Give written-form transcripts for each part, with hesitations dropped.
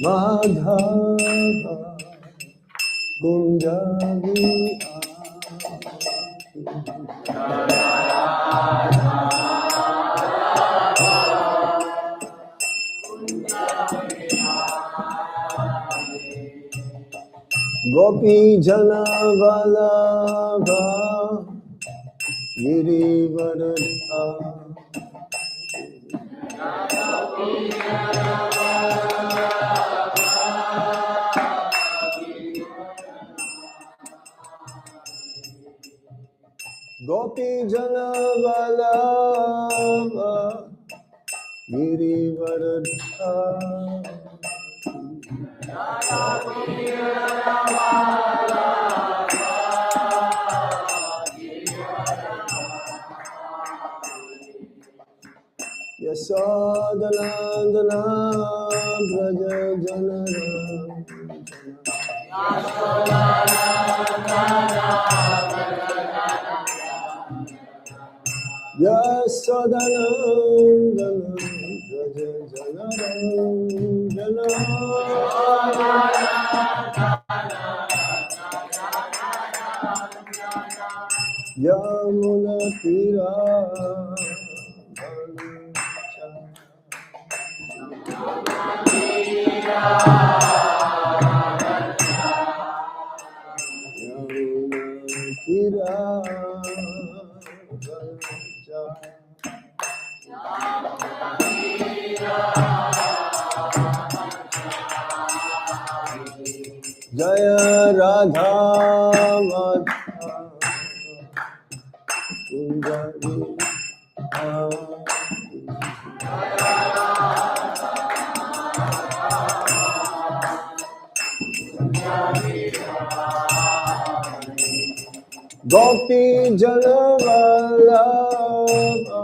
Madhava Kunja Gopi Jana Vallabha Girivardha Gopi Jana Vallabha Girivardha Yasodanandana Braja Janara Yasodanandana Braja Janara Yamuna Tira Jaya Radha Madhava Kunjari Gopi Jana Vallabha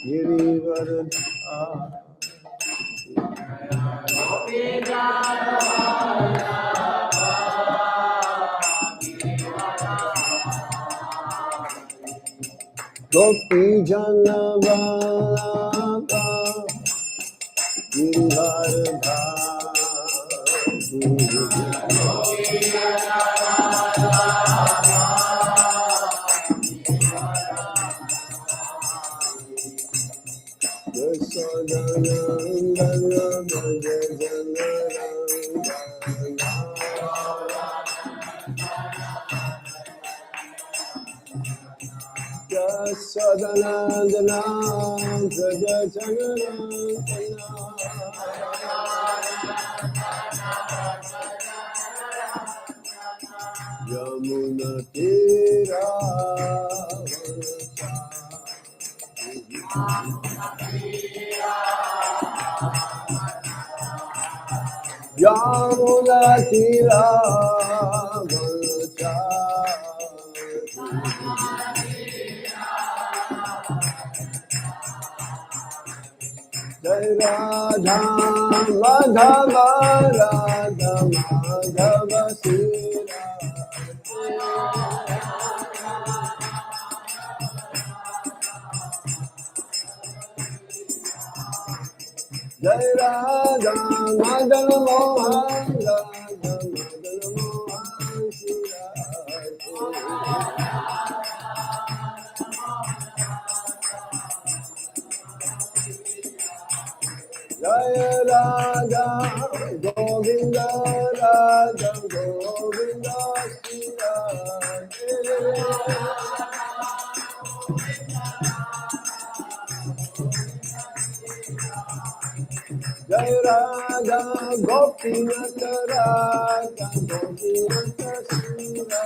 Girivardha Gopi Jana Vallabha Girivardha Yasodanandana Braja Janara Yasodanandana Braja Janara Yamuna Tira Yamuna Tira Jai Radha Madhava Radha Madhava Sira Jai Radha Madhava Mohan Radha Madhava Mohan Sira Jaya Radha Govinda Radha Govinda Sira Jaya Radha Gopinath Radha Gopinath Sira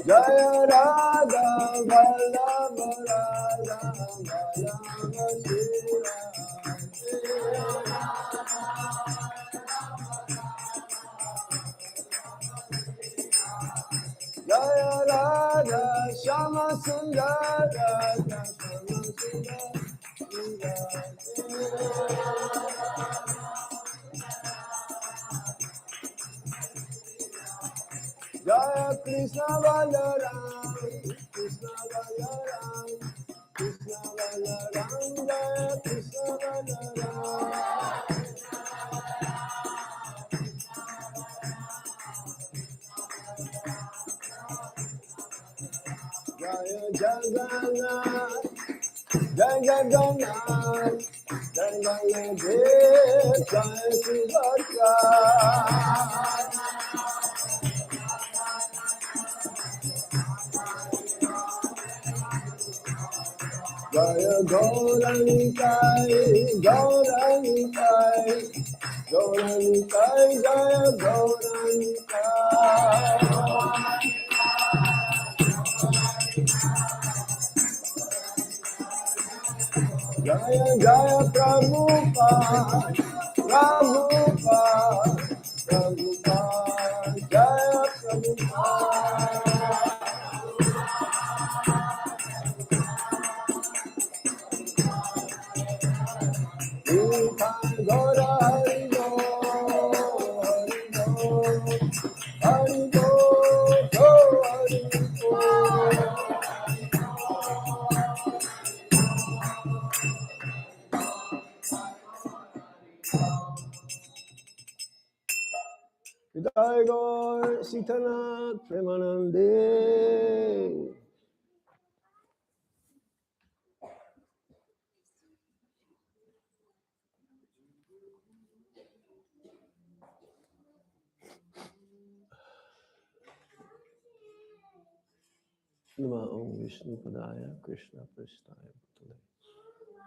Jaya Radha Vallabha Radha Vallabha Sira Jaya Radha Shama Sundar Radha Shama Jaya Krishna Balaram Jaya Jagannath, Jai Jagannath, Jai Baladev, Jai Subhadra. Jaya Gauranikai, Gauranikai, Gauranikai, Jaya Gauranikai. Jaya Jaya Prabhupada, Prabhupada, Prabhupada, Jaya Prabhupada. Gaura Hari Bo, Hari Bo, Hari Bo, Hari Bo. Jai Gaur Sitanath Premanande. Nama Om Vishnu Padaya Krishna Prasthaya Bhutale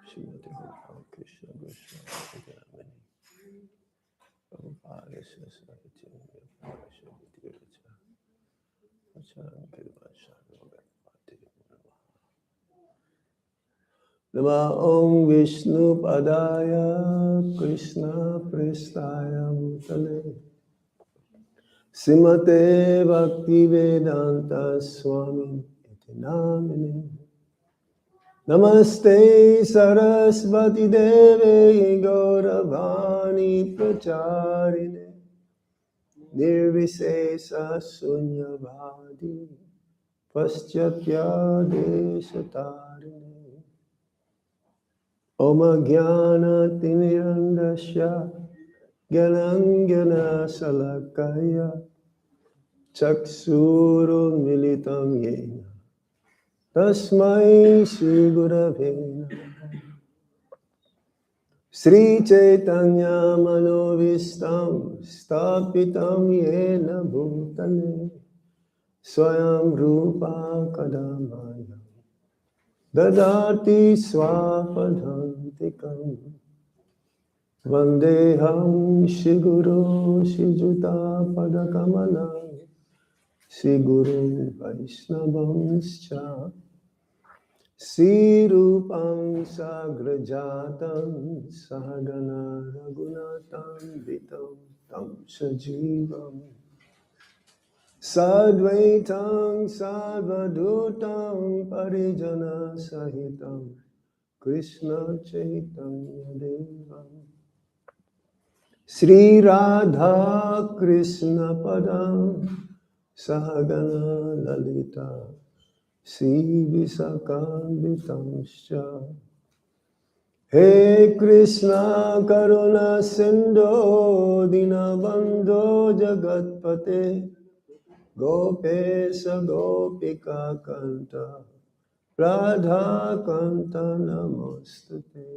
Srimati Bhagavatam Krishna Krishna Vidyamani Prabhupada Sasavati Vipashavati Acharan Kirvashana Bhagavati Nama Om Vishnu Padaya Krishna Prasthaya Bhutale Srimate Bhakti Vedanta Swami Iti Namine Namaste Sarasvati Devi Gauravani Pracharine Nirvisesa Sunyavadi Paschatya Deshatarine Om Jnana Timirandasya Gyanangana Salakaya Chakshuru Militam Yena Tasmai Shri Gurave Namaha Sri Chaitanya Manovistam Stapitam Yena Bhutale Swayam Rupa Kadamaya Dadati Swapadhantikam Vandeham Shri Guru Shri Juta Padakamala Shri Guru Vaishnavamscha Sri Rupam Sagrajatam Sahagana Raghunatam Vitam Tam Sajivam Sadvaitam Sadvadutam Parijana Sahitam Krishna Chaitanya Devam Sri Radha Krishna Padam Sahagana Lalita Sri Visakambitamscha Hey Krishna Karuna Sindho Dinabandho Jagatpate Gopesa Gopika Kanta Radha Kanta Namostate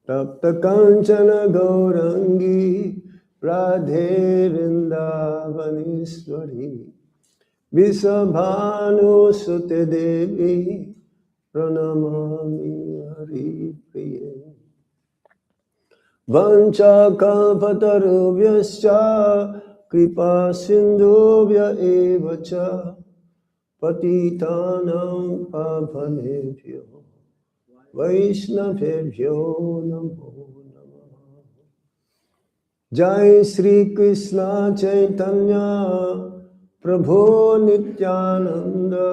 Tapta Kanchana Gaurangi Radhe Vrindavanishwari Visabhanu Sute Devi Pranamami Hari Priye Vancha Kalpatarubhyascha Kripa Sindhubhya Evacha Patitanam Pavanebhyo Vaishnavebhyo Namo Namaha Jai Sri Krishna Chaitanya Prabhu Nityananda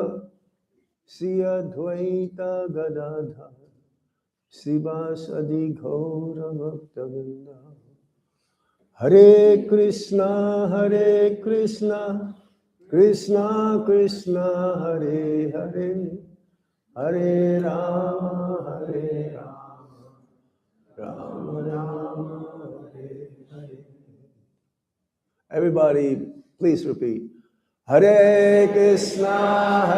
Sri Advaita Gadadhar Srivasadi Gaura Bhaktavinda Hare Krishna Krishna Krishna Hare Hare Hare Rama Rama Rama Hare Hare. Everybody, please repeat. Hare Krishna,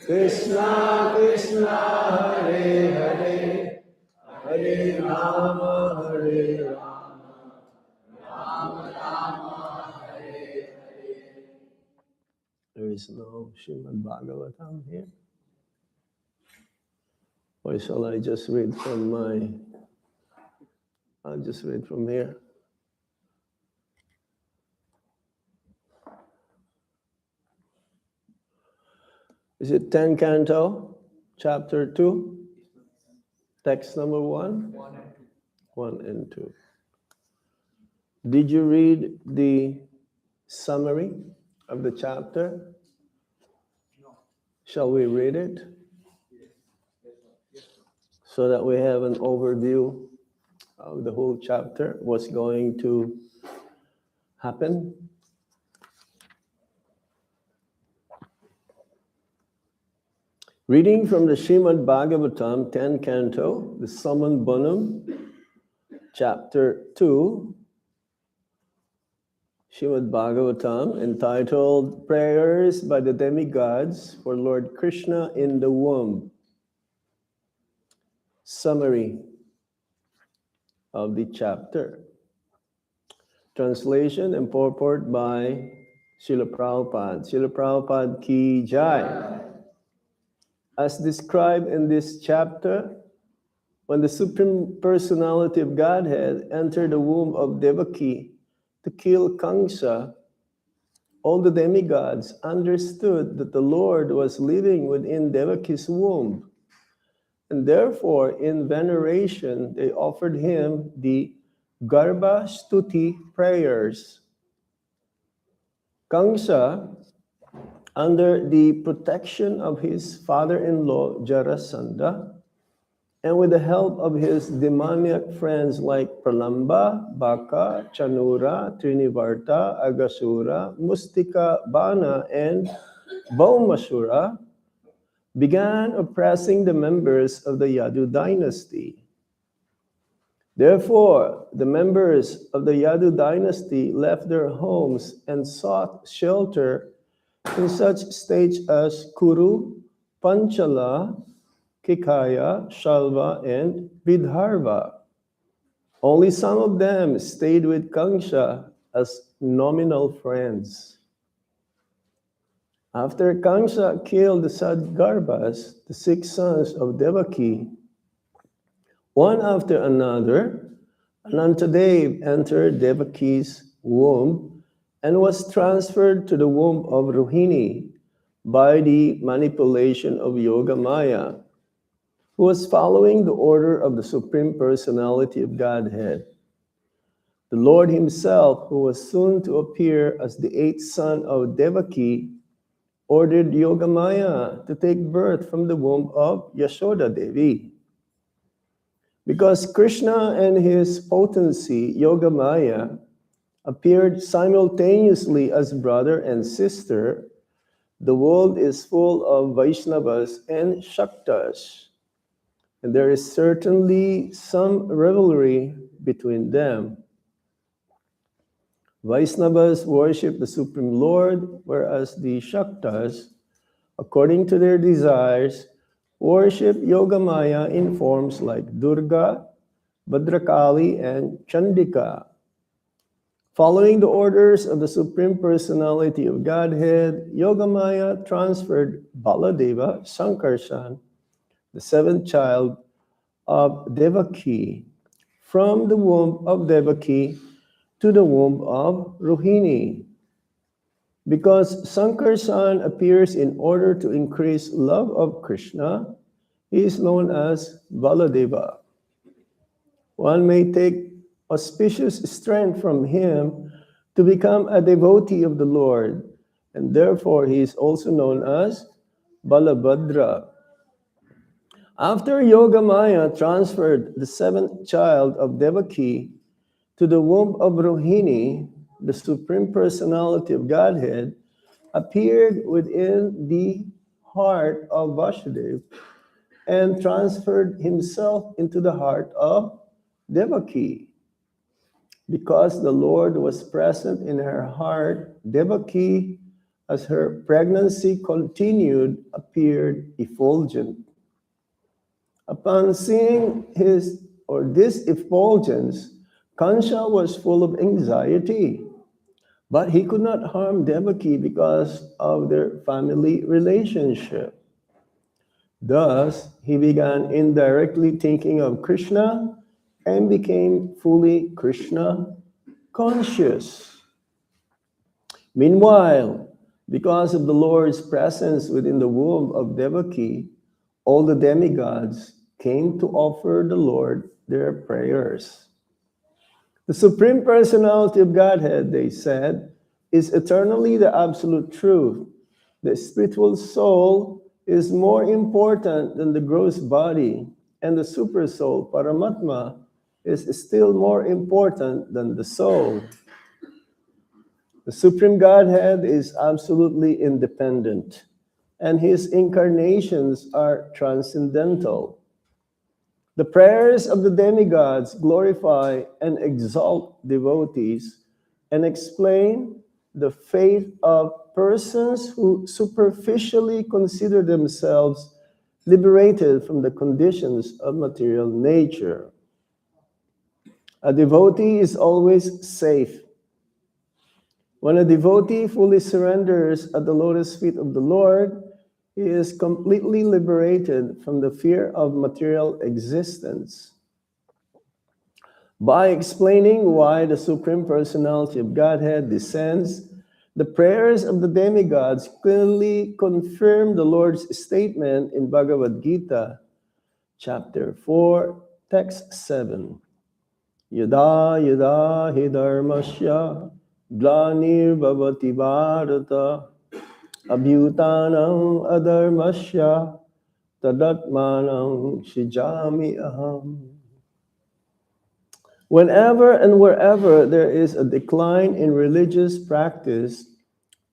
Krishna Krishna, Hare Hare, Hare Rama, Hare Rama, Rama Rama, Hare Hare. There is no Srimad Bhagavatam here. Or shall I just read from I'll just read from here. Is it 10 Canto, chapter 2, text number 1? 1 and 2. Did you read the summary of the chapter? No. Shall we read it? So that we have an overview of the whole chapter, what's going to happen. Reading from the Srimad Bhagavatam 10 Canto, the Saman Bonum, chapter 2, Srimad Bhagavatam, entitled Prayers by the Demigods for Lord Krishna in the Womb. Summary of the chapter. Translation and purport by Srila Prabhupada. Srila Prabhupada ki jai. As described in this chapter, when the Supreme Personality of Godhead entered the womb of Devaki to kill Kamsa, all the demigods understood that the Lord was living within Devaki's womb, and therefore in veneration they offered him the Garbha Stuti prayers. Kamsa, under the protection of his father-in-law Jarasandha, and with the help of his demoniac friends like Pralamba, Baka, Chanura, Trinivarta, Agasura, Mustika, Bana, and Baumasura, began oppressing the members of the Yadu dynasty. Therefore, the members of the Yadu dynasty left their homes and sought shelter in such states as Kuru, Panchala, Kikaya, Shalva, and Vidharva. Only some of them stayed with Kamsa as nominal friends. After Kamsa killed the Sadgarbhas, the 6 sons of Devaki, one after another, Anantadev entered Devaki's womb and was transferred to the womb of Rohini by the manipulation of Yogamaya, who was following the order of the Supreme Personality of Godhead. The Lord himself, who was soon to appear as the 8th son of Devaki, ordered Yogamaya to take birth from the womb of Yashoda Devi. Because Krishna and his potency, Yogamaya, appeared simultaneously as brother and sister, the world is full of Vaishnavas and Shaktas, and there is certainly some rivalry between them. Vaishnavas worship the Supreme Lord, whereas the Shaktas, according to their desires, worship Yogamaya in forms like Durga, Bhadrakali, and Chandika. Following the orders of the Supreme Personality of Godhead, Yogamaya transferred Baladeva, Sankarshan, the 7th child of Devaki, from the womb of Devaki to the womb of Rohini. Because Sankarshan appears in order to increase love of Krishna, he is known as Baladeva. One may take auspicious strength from him to become a devotee of the Lord, and therefore he is also known as Balabhadra. After Yogamaya transferred the 7th child of Devaki to the womb of Rohini, the Supreme Personality of Godhead appeared within the heart of Vasudeva and transferred himself into the heart of Devaki. Because the Lord was present in her heart, Devaki, as her pregnancy continued, appeared effulgent. Upon seeing this effulgence, Kansha was full of anxiety, but he could not harm Devaki because of their family relationship. Thus, he began indirectly thinking of Krishna and became fully Krishna conscious. Meanwhile, because of the Lord's presence within the womb of Devaki, all the demigods came to offer the Lord their prayers. The Supreme Personality of Godhead, they said, is eternally the absolute truth. The spiritual soul is more important than the gross body, and the super soul, Paramatma, is still more important than the soul. The Supreme Godhead is absolutely independent, and his incarnations are transcendental. The prayers of the demigods glorify and exalt devotees and explain the faith of persons who superficially consider themselves liberated from the conditions of material nature. A devotee is always safe. When a devotee fully surrenders at the lotus feet of the Lord, he is completely liberated from the fear of material existence. By explaining why the Supreme Personality of Godhead descends, the prayers of the demigods clearly confirm the Lord's statement in Bhagavad Gita, chapter 4, text 7. Yada yada hi dharmasya glanir bhavati bharata abhyutanam adharmasya tadatmanam shijami aham. Whenever and wherever there is a decline in religious practice,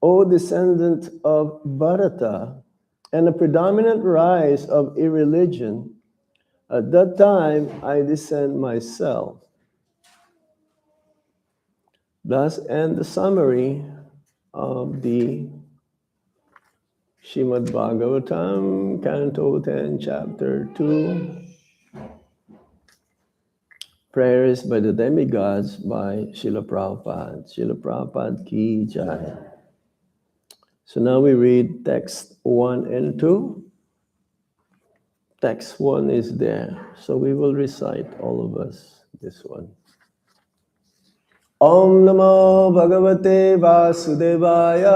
O descendant of Bharata, and a predominant rise of irreligion, at that time I descend myself. Thus ends the summary of the Srimad Bhagavatam, Canto 10, Chapter 2, Prayers by the Demigods by Srila Prabhupada. Srila Prabhupada Ki Jai. So now we read text 1 and 2. Text 1 is there, so we will recite, all of us, this one. Om Namo Bhagavate Vasudevaya.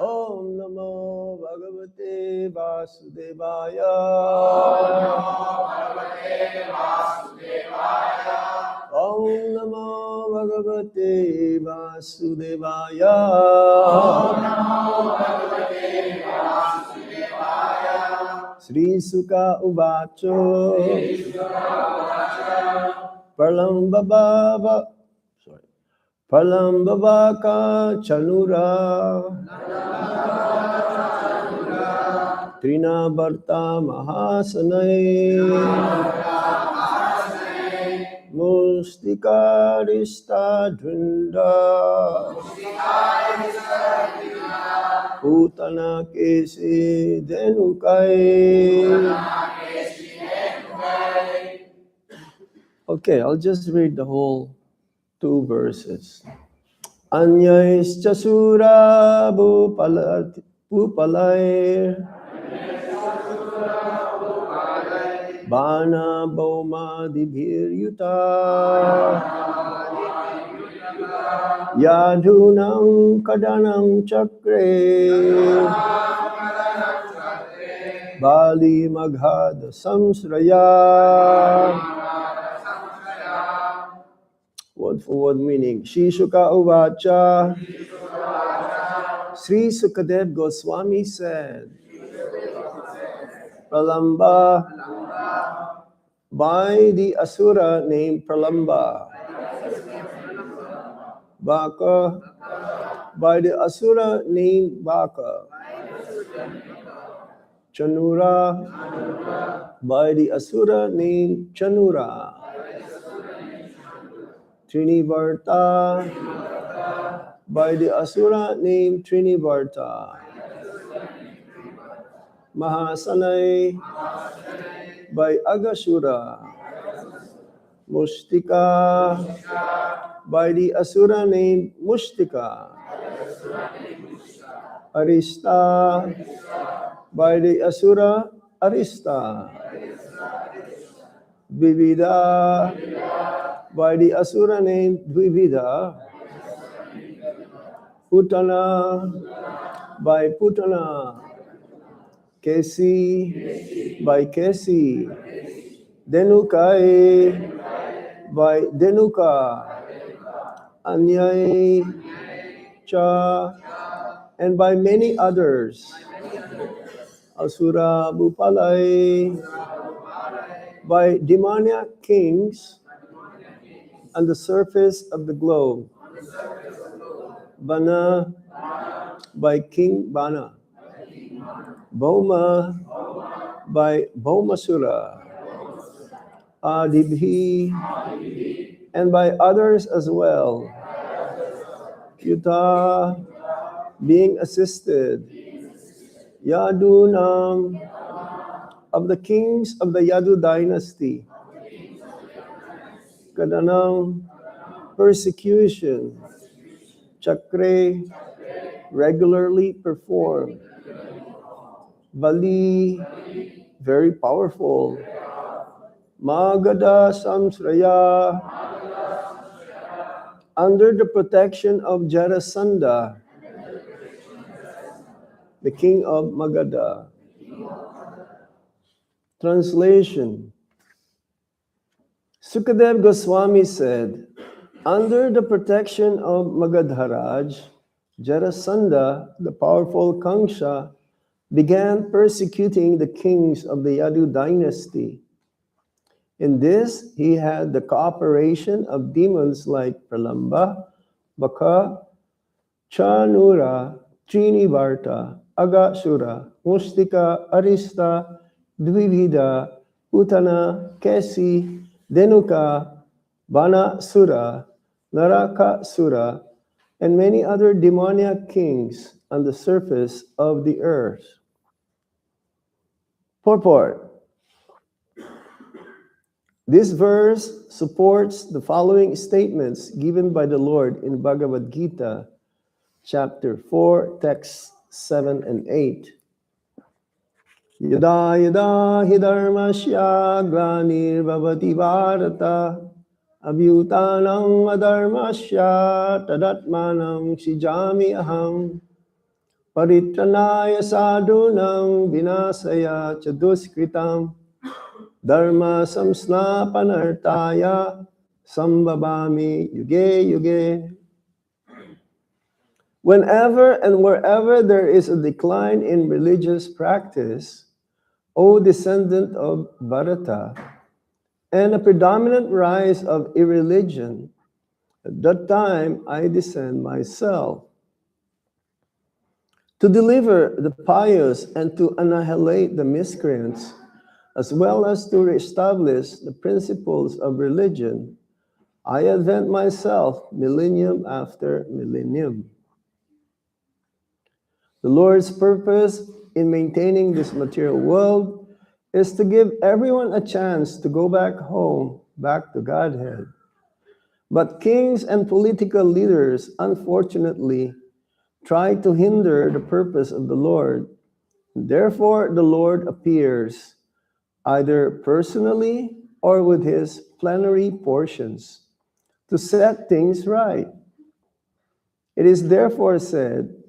Om Namo Bhagavate Vasudevaya. Om Namo Bhagavate Vasudevaya. Sri Sukha Uvacho Pralambavaka Chanura Trina Bharta Mahasanai Mustikarista Drinda Putana Kesi Denukai. Okay, I'll just read the whole 2 verses. Anyais Chasura Bhupalai Bana Boma Dibhir Yuta Yadhunam Kadanam Chakre Bali Maghad Samsraya. Word for word meaning. Shri Sukha Uvacha. Sri Sukadev Goswami said, Pralamba, by the asura named Pralamba. Baka, by the asura named Baka. Chanura, by the asura named Chanura. Trinivarta, by the asura named Trinivarta. Mahasanay, by Agasura. Mustika, by the asura named Mustika. Arista, by the asura Arista. Dvivida, by the asura named Dvivida. Putana, by Putana. Kesi, by Kesi. Denukai, by Denuka. Anyai, Cha, and by many others. Asura Bhupalai, by demoniac kings on the surface of the globe. Bana, by King Bana. Bhoma, by Bhomasura. Adibhi, and by others as well. Yuta, being assisted. Yadunam, of the kings of the Yadu dynasty. Kadanam, persecution. Chakre, regularly performed. Bali, very powerful. Magada Samsraya, under the protection of Jarasandha, the king of Magadha. Translation. Sukadev Goswami said, under the protection of Magadharaj, Jarasandha, the powerful Kangsha, began persecuting the kings of the Yadu dynasty. In this, he had the cooperation of demons like Pralamba, Baka, Chanura, Trinivarta, Agasura, Mustika, Arista, Dvivida, Utana, Kesi, Denuka, Banasura, Narakasura, and many other demoniac kings on the surface of the earth. Purport. This verse supports the following statements given by the Lord in Bhagavad Gita, chapter 4, texts 7 and 8. Yada yada hi dharmasya glanir bhavati bharata abhyutanam adharmasya tadatmanam sijami aham paritranaya sadhunam vinasaya chaduskritam dharma samsnapanartaya sambhavami yuge yuge. Whenever and wherever there is a decline in religious practice, O descendant of Bharata, and a predominant rise of irreligion, at that time I descend myself to deliver the pious and to annihilate the miscreants, as well as to reestablish the principles of religion. I advent myself millennium after millennium. The Lord's purpose in maintaining this material world is to give everyone a chance to go back home, back to Godhead. But kings and political leaders, unfortunately, try to hinder the purpose of the Lord. Therefore, the Lord appears, either personally or with his plenary portions, to set things right. It is therefore said,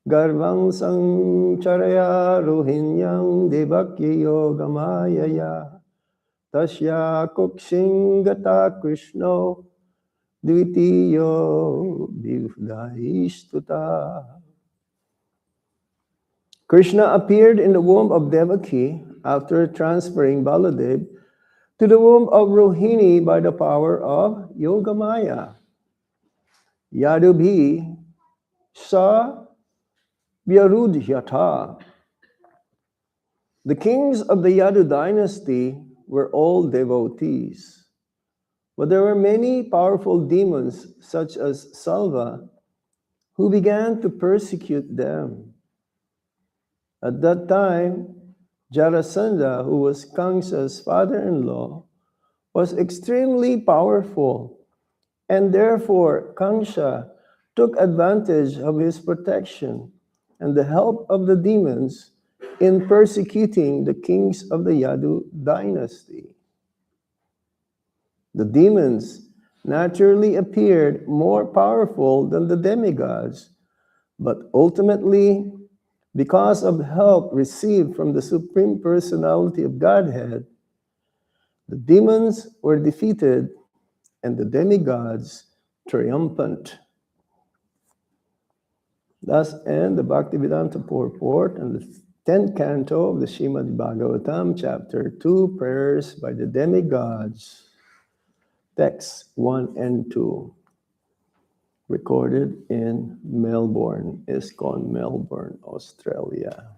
Garvang sancharaya rohinyang devakya yogamayaya tasya kokshingata krishno dvitiyo bhuvdaistuta. Krishna appeared in the womb of Devaki after transferring Baladev to the womb of Rohini by the power of Yogamaya. Yadubhi sa Vyarudhyata. The kings of the Yadu dynasty were all devotees. But there were many powerful demons, such as Salva, who began to persecute them. At that time, Jarasandha, who was Kamsa's father-in-law, was extremely powerful, and therefore Kamsa took advantage of his protection and the help of the demons in persecuting the kings of the Yadu dynasty. The demons naturally appeared more powerful than the demigods, but ultimately, because of help received from the Supreme Personality of Godhead, the demons were defeated and the demigods triumphant. Thus end the Bhaktivedanta purport and the 10th canto of the Srimad Bhagavatam, chapter 2, prayers by the demigods, texts 1 and 2, recorded in Melbourne, ISKCON, Melbourne, Australia.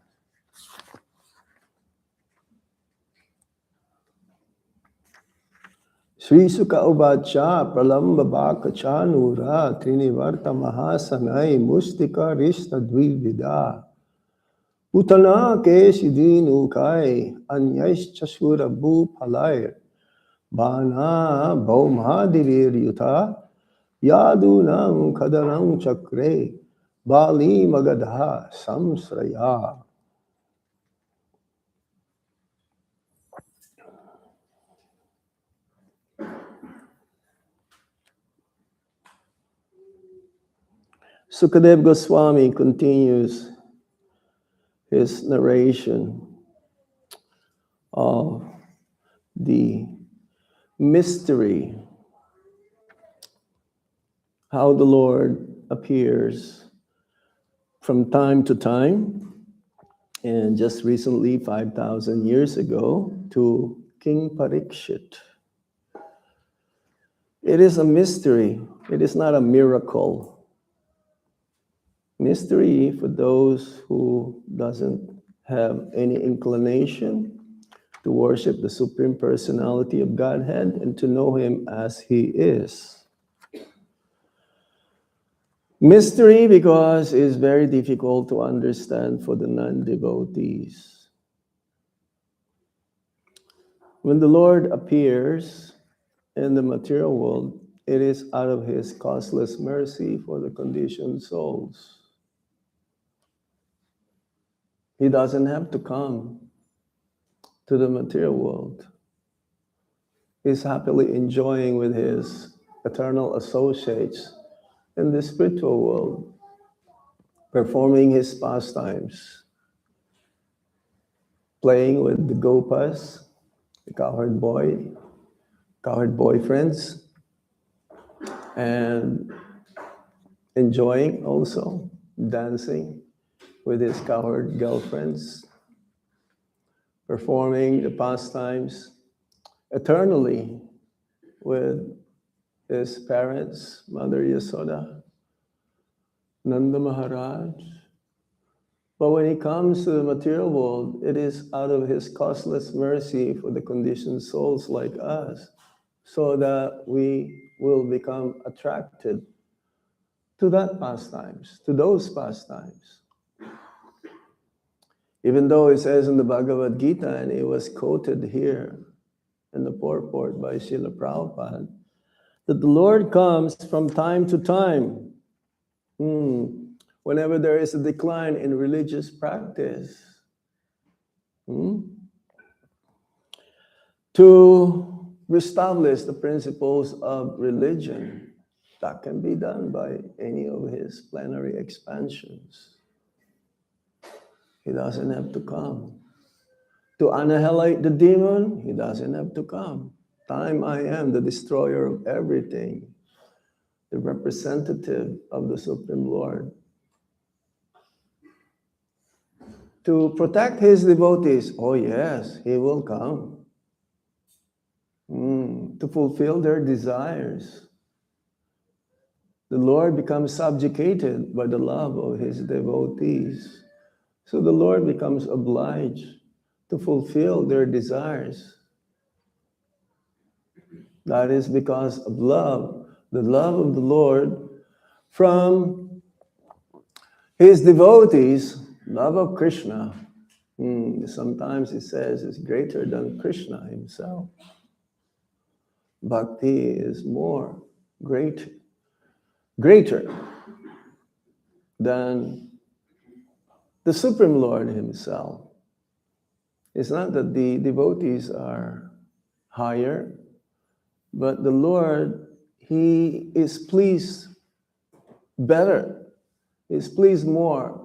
Sri Sukha Uvacha Pralamba Bhaka Chanura Trinivarta Mahasanai Mustika Rishta Dvivida Utana Kesidinu Kai Anyais Chasura Bhu Palair Bana Bhaumadirir Yuta Yadunam Kadanam Chakre Bali Magadha Samsraya. Sukadev Goswami continues his narration of the mystery, how the Lord appears from time to time, and just recently, 5,000 years ago, to King Parikshit. It is a mystery. It is not a miracle. Mystery for those who doesn't have any inclination to worship the Supreme Personality of Godhead and to know Him as He is. Mystery because it's very difficult to understand for the non-devotees. When the Lord appears in the material world, it is out of His causeless mercy for the conditioned souls. He doesn't have to come to the material world. He's happily enjoying with His eternal associates in the spiritual world, performing His pastimes, playing with the gopas, the cowherd boyfriends, and enjoying also dancing with his cowherd girlfriends, performing the pastimes eternally with his parents, Mother Yasoda, Nanda Maharaj. But when he comes to the material world, it is out of his causeless mercy for the conditioned souls like us, so that we will become attracted to that pastimes, to those pastimes. Even though it says in the Bhagavad Gita, and it was quoted here in the purport by Srila Prabhupada, that the Lord comes from time to time, whenever there is a decline in religious practice, to reestablish the principles of religion. That can be done by any of his plenary expansions. He doesn't have to come. To annihilate the demon, he doesn't have to come. Time I am the destroyer of everything, the representative of the Supreme Lord. To protect his devotees, oh yes, he will come. To fulfill their desires. The Lord becomes subjugated by the love of his devotees. So the Lord becomes obliged to fulfill their desires. That is because of love, the love of the Lord from his devotees, love of Krishna. Sometimes he says is greater than Krishna himself. Bhakti is more greater than the Supreme Lord himself. It's not that the devotees are higher, but the Lord, he is pleased better, is pleased more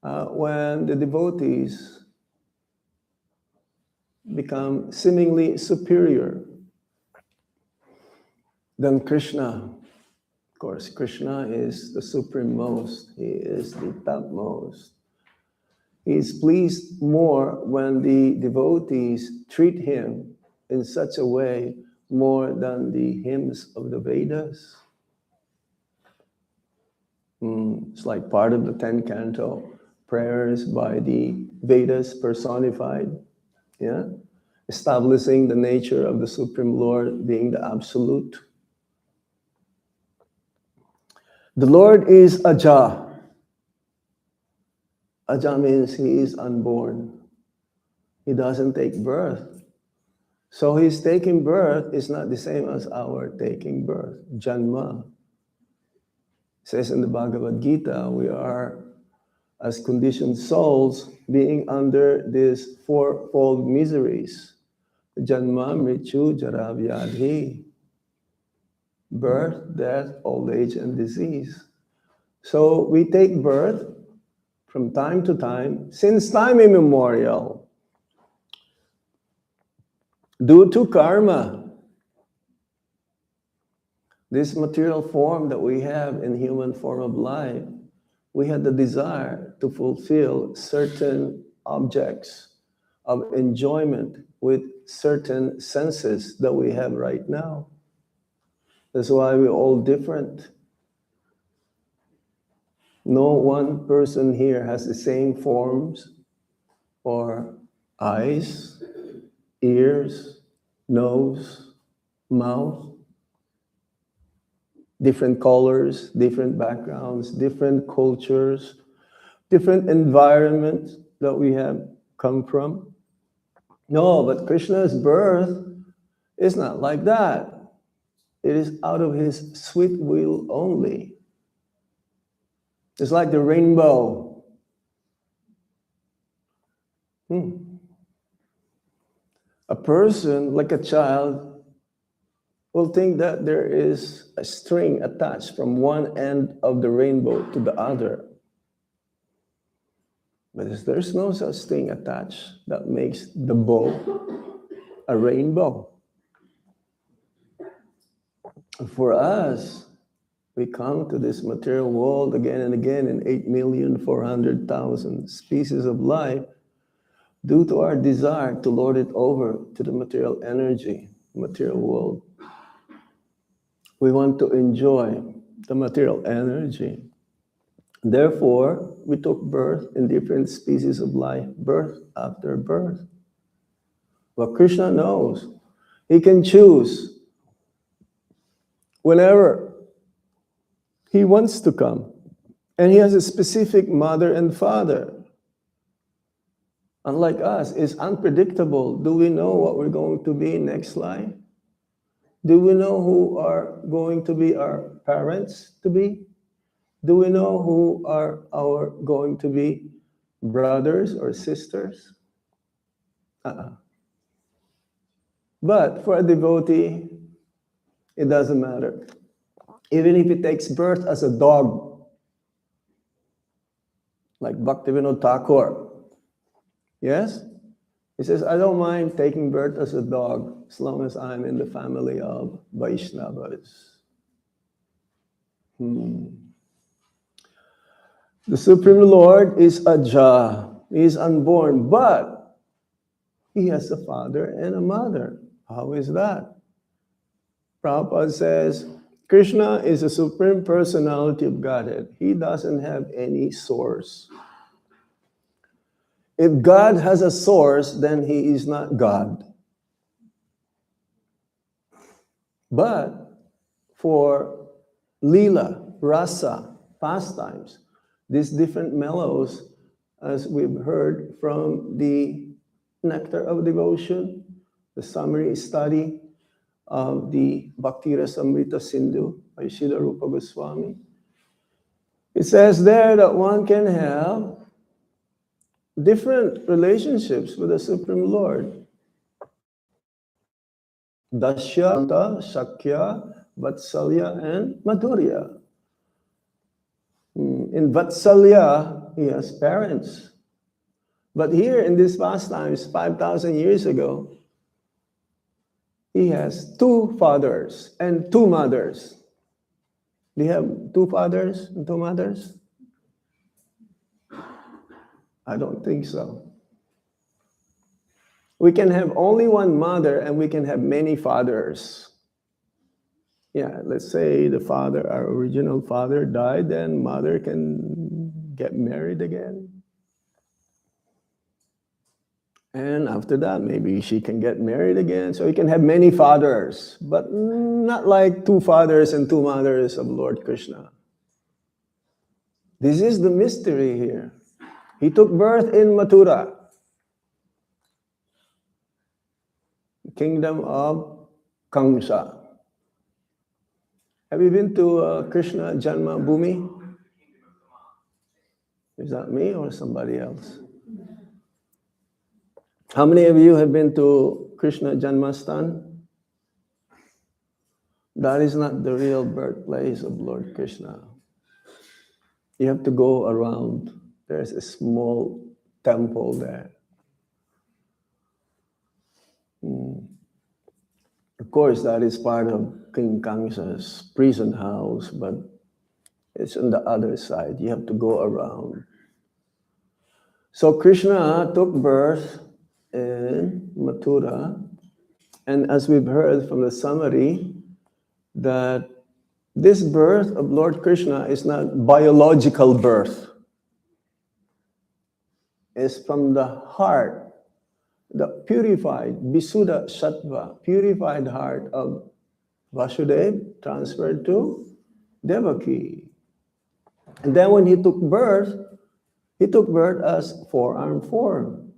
when the devotees become seemingly superior than Krishna. Of course, Krishna is the supreme-most. He is the topmost. He is pleased more when the devotees treat him in such a way more than the hymns of the Vedas. It's like part of the 10 canto prayers by the Vedas personified, yeah, establishing the nature of the Supreme Lord being the absolute. The Lord is Aja. Aja means he is unborn. He doesn't take birth. So his taking birth is not the same as our taking birth, Janma. It says in the Bhagavad Gita, we are, as conditioned souls, being under these fourfold miseries. Janma, Mrityu, Jara, Vyadhi. Birth, death, old age, and disease. So we take birth from time to time, since time immemorial, due to karma. This material form that we have in human form of life, we had the desire to fulfill certain objects of enjoyment with certain senses that we have right now. That's why we're all different. No one person here has the same forms or eyes, ears, nose, mouth, different colors, different backgrounds, different cultures, different environments that we have come from. No, but Krishna's birth is not like that. It is out of his sweet will only. It's like the rainbow. A person, like a child, will think that there is a string attached from one end of the rainbow to the other. But there's no such thing attached that makes the bow a rainbow. For us, we come to this material world again and again in 8,400,000 species of life due to our desire to lord it over to the material energy, material world. We want to enjoy the material energy. Therefore, we took birth in different species of life, birth after birth. But Krishna knows. He can choose whenever he wants to come. And he has a specific mother and father. Unlike us, it's unpredictable. Do we know what we're going to be next life? Do we know who are going to be our parents to be? Do we know who are our going to be brothers or sisters? But for a devotee, it doesn't matter. Even if he takes birth as a dog, like Bhaktivinoda Thakur, yes? He says, I don't mind taking birth as a dog as long as I'm in the family of Vaishnavas. The Supreme Lord is Aja. He is unborn, but he has a father and a mother. How is that? Prabhupada says, Krishna is a supreme personality of Godhead. He doesn't have any source. If God has a source, then he is not God. But for lila, rasa, pastimes, these different mellows, as we've heard from the Nectar of Devotion, the summary study of the Bhakti Rasamrita Sindhu by Srila Rupa Goswami. It says there that one can have different relationships with the Supreme Lord. Dasya, Shakya, Vatsalya, and Madhurya. In Vatsalya, he has parents. But here in these pastimes, 5,000 years ago, he has two fathers and two mothers. Do you have two fathers and two mothers? I don't think so. We can have only one mother and we can have many fathers. Yeah, let's say the father, our original father died, then mother can get married again. And after that, maybe she can get married again. So you can have many fathers, but not like two fathers and two mothers of Lord Krishna. This is the mystery here. He took birth in Mathura, the kingdom of Kamsa. Have you been to Krishna Janma Bhumi? Is that me or somebody else? How many of you have been to Krishna Janmastan? That is not the real birthplace of Lord Krishna. You have to go around. There's a small temple there. Of course, that is part of King Kamsa's prison house, but it's on the other side. You have to go around. So Krishna took birth in Mathura, and as we've heard from the summary, that this birth of Lord Krishna is not biological birth. It's from the heart, the purified, Visuddha Sattva, purified heart of Vasudeva transferred to Devaki. And then when he took birth as four-armed form.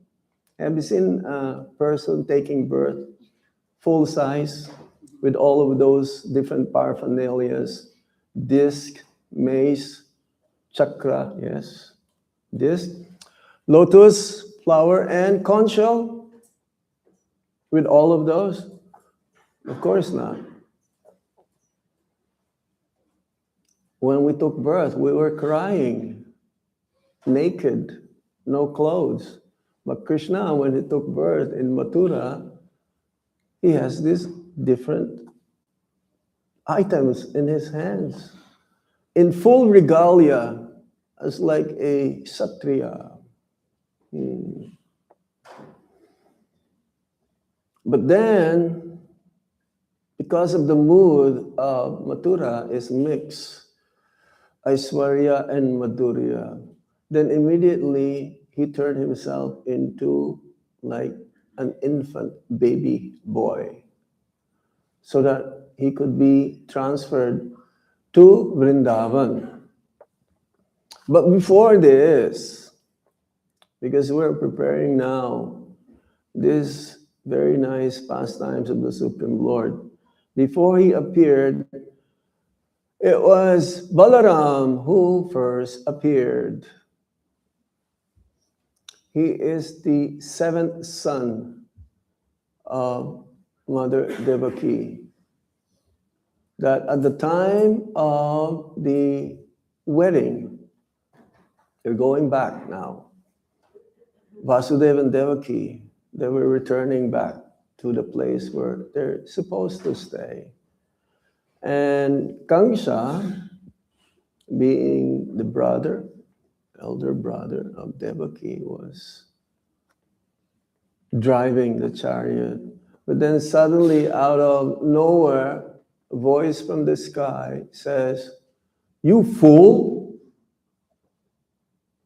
Have you seen a person taking birth full size with all of those different paraphernalias? Disc, mace, chakra, yes, disc, lotus, flower, and conch shell? With all of those? Of course not. When we took birth, we were crying, naked, no clothes. But Krishna, when he took birth in Mathura, he has these different items in his hands, in full regalia, as like a Kshatriya. But then, because of the mood of Mathura is mixed, Aishwarya and Madhurya, then immediately he turned himself into like an infant baby boy, so that he could be transferred to Vrindavan. But before this, because we're preparing now this very nice pastimes of the Supreme Lord, before he appeared, it was Balaram who first appeared. He is the seventh son of Mother Devaki. That at the time of the wedding, they're going back now. Vasudeva and Devaki, they were returning back to the place where they're supposed to stay. And Kamsa, being the brother, elder brother of Devaki, was driving the chariot. But then suddenly, out of nowhere, a voice from the sky says, "You fool!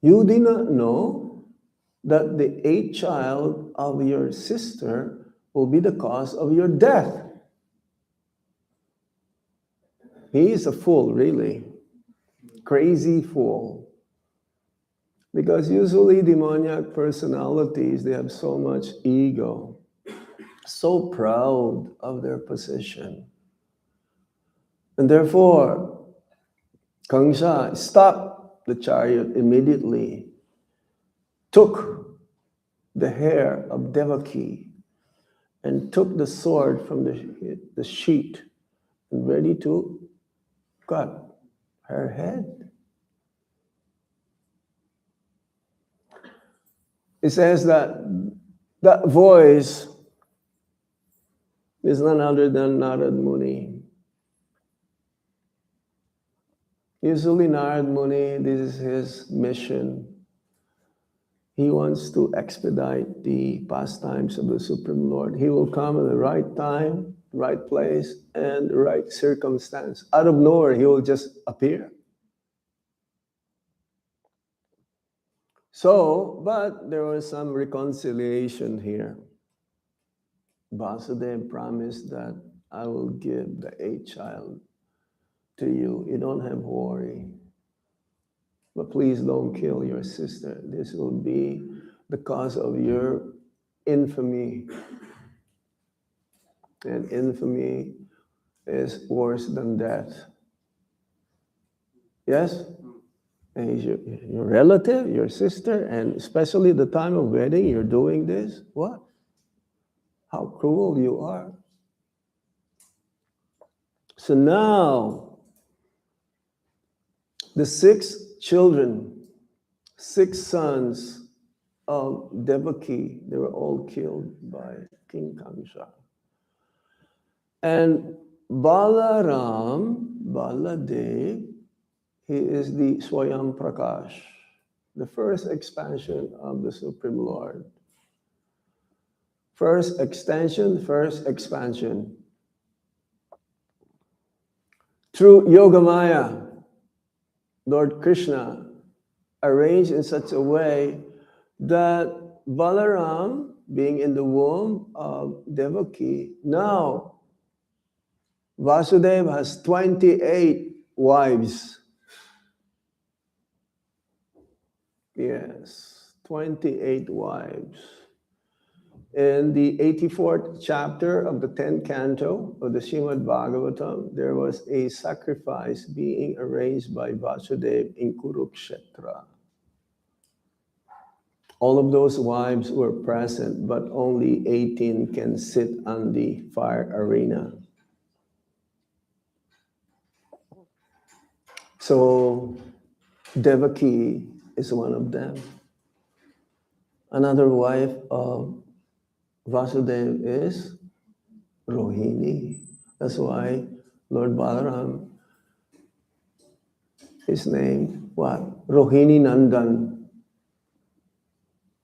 You did not know that the eighth child of your sister will be the cause of your death." He is a fool, really. Crazy fool. Because usually demoniac personalities, they have so much ego, so proud of their position. And therefore, Kangsha stopped the chariot immediately, took the hair of Devaki, and took the sword from the sheath, and ready to cut her head. It says that that voice is none other than Narad Muni. Usually Narad Muni, this is his mission. He wants to expedite the pastimes of the Supreme Lord. He will come at the right time, right place, and the right circumstance. Out of nowhere, he will just appear. So, but there was some reconciliation here. Vasudeva promised that I will give the 8th child to you. You don't have worry. But please don't kill your sister. This will be the cause of your infamy. And infamy is worse than death. Yes? And your relative, your sister, and especially the time of wedding, you're doing this? What? How cruel you are. So now, the 6 children, 6 sons of Devaki, they were all killed by King Kamsa. And Baladev, he is the Swayam Prakash, the first expansion of the Supreme Lord. First extension, first expansion. Through Yogamaya, Lord Krishna arranged in such a way that Balaram, being in the womb of Devaki, now Vasudeva has 28 wives. Yes, 28 wives. In the 84th chapter of the 10th canto of the Srimad Bhagavatam, there was a sacrifice being arranged by Vasudeva in Kurukshetra. All of those wives were present, but only 18 can sit on the fire arena. So Devaki is one of them. Another wife of Vasudeva is Rohini. That's why Lord Balaram, his name, what? Rohini Nandan.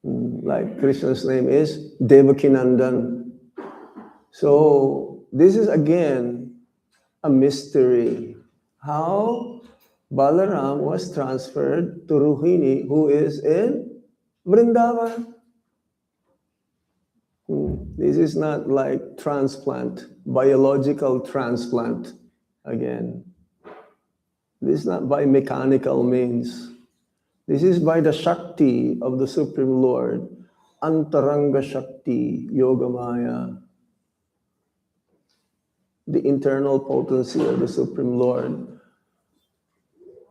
Like Krishna's name is Devaki Nandan. So this is again a mystery. How Balaram was transferred to Rohini, who is in Vrindavan. This is not like transplant, biological transplant again. This is not by mechanical means. This is by the Shakti of the Supreme Lord, Antaranga Shakti, Yogamaya, the internal potency of the Supreme Lord,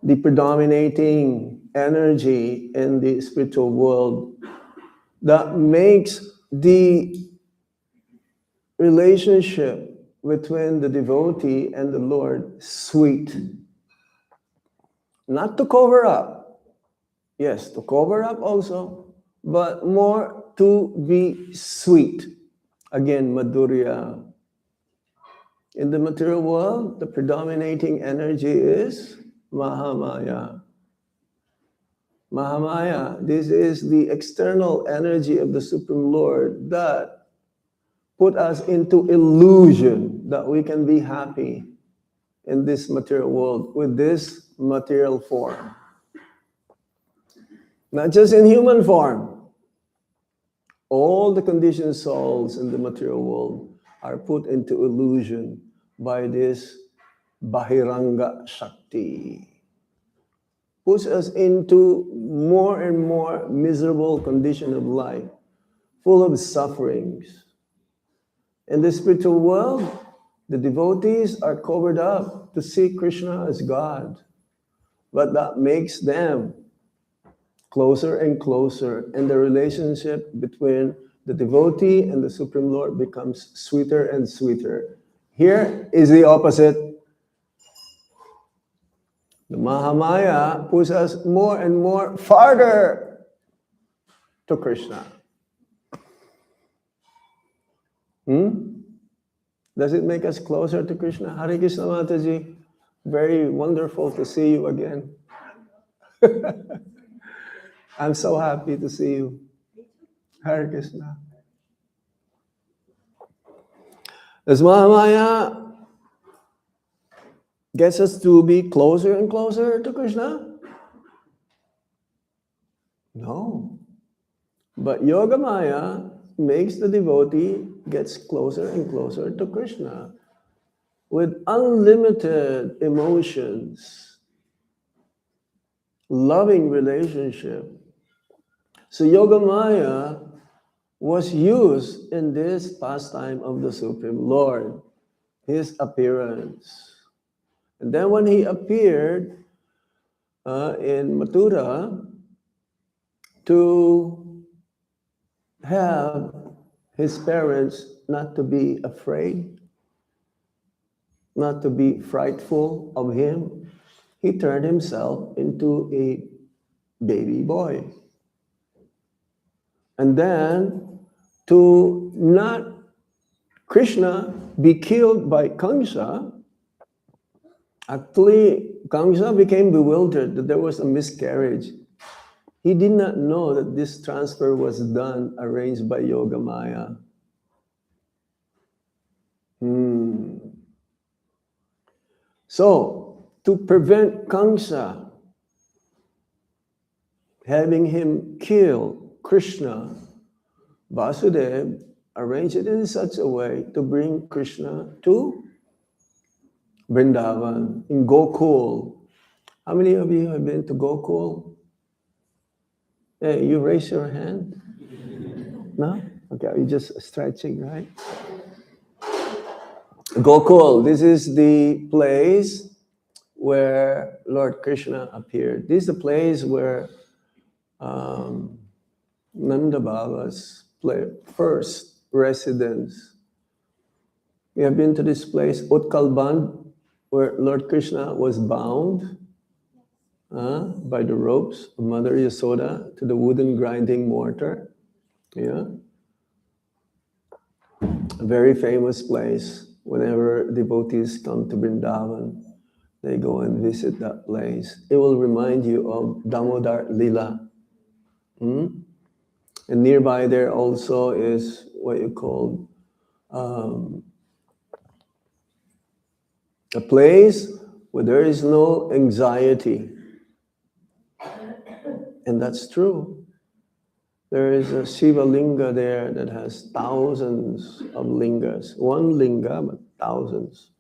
the predominating energy in the spiritual world that makes the relationship between the devotee and the Lord sweet. Not to cover up. Yes, to cover up also, but more to be sweet. Again, Madhurya. In the material world, the predominating energy is Mahamaya. Mahamaya, this is the external energy of the Supreme Lord that put us into illusion that we can be happy in this material world with this material form. Not just in human form. All the conditioned souls in the material world are put into illusion by this Bahiranga Shakti. Puts us into more and more miserable condition of life, full of sufferings. In the spiritual world, the devotees are covered up to see Krishna as God. But that makes them closer and closer, and the relationship between the devotee and the Supreme Lord becomes sweeter and sweeter. Here is the opposite. The Mahamaya puts us more and more farther to Krishna. Does it make us closer to Krishna? Hare Krishna Mataji, very wonderful to see you again. I'm so happy to see you. Hare Krishna. As Mahamaya gets us to be closer and closer to Krishna? No. But Yogamaya makes the devotee gets closer and closer to Krishna with unlimited emotions, loving relationship. So Yogamaya was used in this pastime of the Supreme Lord, his appearance. And then when he appeared in Mathura to have his parents not to be afraid, not to be frightful of him, he turned himself into a baby boy. And then to not Krishna be killed by Kamsa, actually Kamsa became bewildered that there was a miscarriage. He did not know that this transfer was done, arranged by Yogamaya. So, to prevent Kamsa having him kill Krishna, Vasudeva arranged it in such a way to bring Krishna to Vrindavan, in Gokul. How many of you have been to Gokul? Hey, you raise your hand? No? Okay, you're just stretching, right? Gokul, this is the place where Lord Krishna appeared. This is the place where Nanda Baba's first residence. We have been to this place, Utkal Band, where Lord Krishna was bound by the ropes of Mother Yasoda to the wooden grinding mortar. Yeah. A very famous place. Whenever devotees come to Vrindavan, they go and visit that place. It will remind you of Damodar Lila. And nearby there also is what you call a place where there is no anxiety. And that's true. There is a Shiva Linga there that has thousands of lingas. One linga, but thousands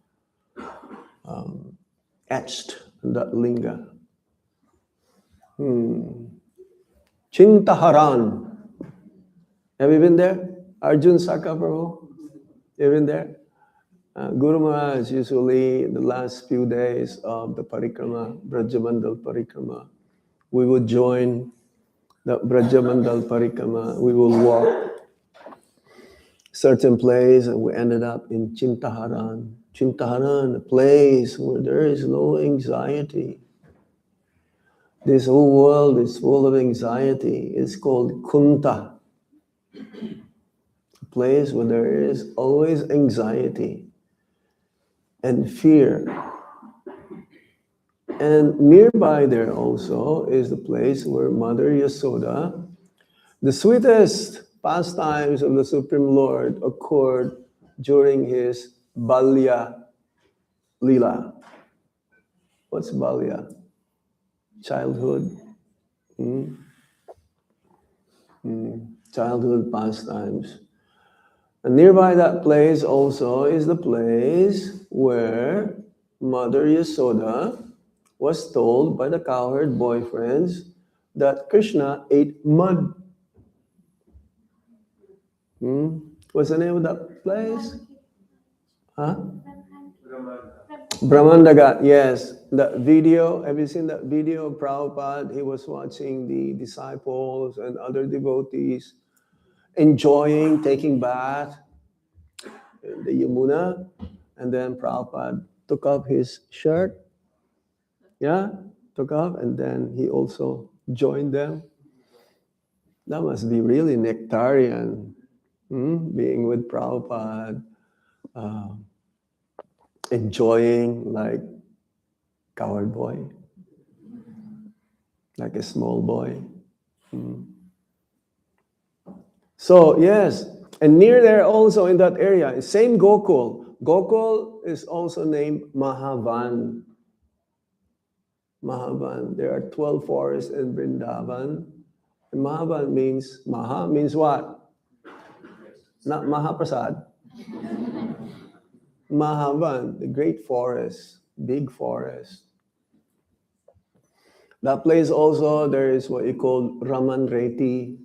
etched in that linga. Chintaharan. Have you been there? Arjun Saka Prabhu? You been there? Guru Maharaj, usually the last few days of the parikrama, Brajamandal parikrama, we would join the Brajamandal parikrama. We will walk certain place and we ended up in Chintaharan. Chintaharan, a place where there is no anxiety. This whole world is full of anxiety. It's called Kunta. A place where there is always anxiety and fear. And nearby there also is the place where Mother Yasoda, the sweetest pastimes of the Supreme Lord occurred during his Balya Lila. What's Balya? Childhood. Childhood pastimes. And nearby that place also is the place where Mother Yasoda was told by the cowherd boyfriends that Krishna ate mud. What's the name of that place? Huh? Brahmandagat, yes. That video, have you seen that video of Prabhupada? He was watching the disciples and other devotees enjoying taking bath in the Yamuna. And then Prabhupada took off his shirt. Yeah, took off. And then he also joined them. That must be really nectarian, being with Prabhupada, enjoying like coward boy, like a small boy. So yes, and near there also in that area, same Gokul. Gokul is also named Mahavan. Mahavan. There are 12 forests in Vrindavan. And Mahavan means, Maha means what? Not Mahaprasad. Mahavan, the great forest, big forest. That place also, there is what you call Raman Reti.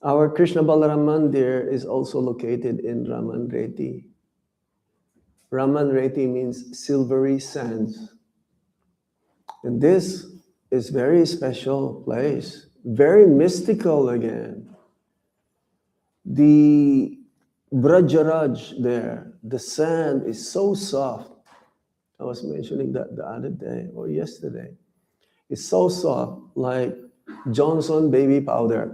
Our Krishna Balaram Mandir is also located in Raman Reti. Raman Reti means silvery sands. And this is very special place, very mystical again. The Brajaraj there, the sand is so soft. I was mentioning that the other day or yesterday. It's so soft, like Johnson baby powder.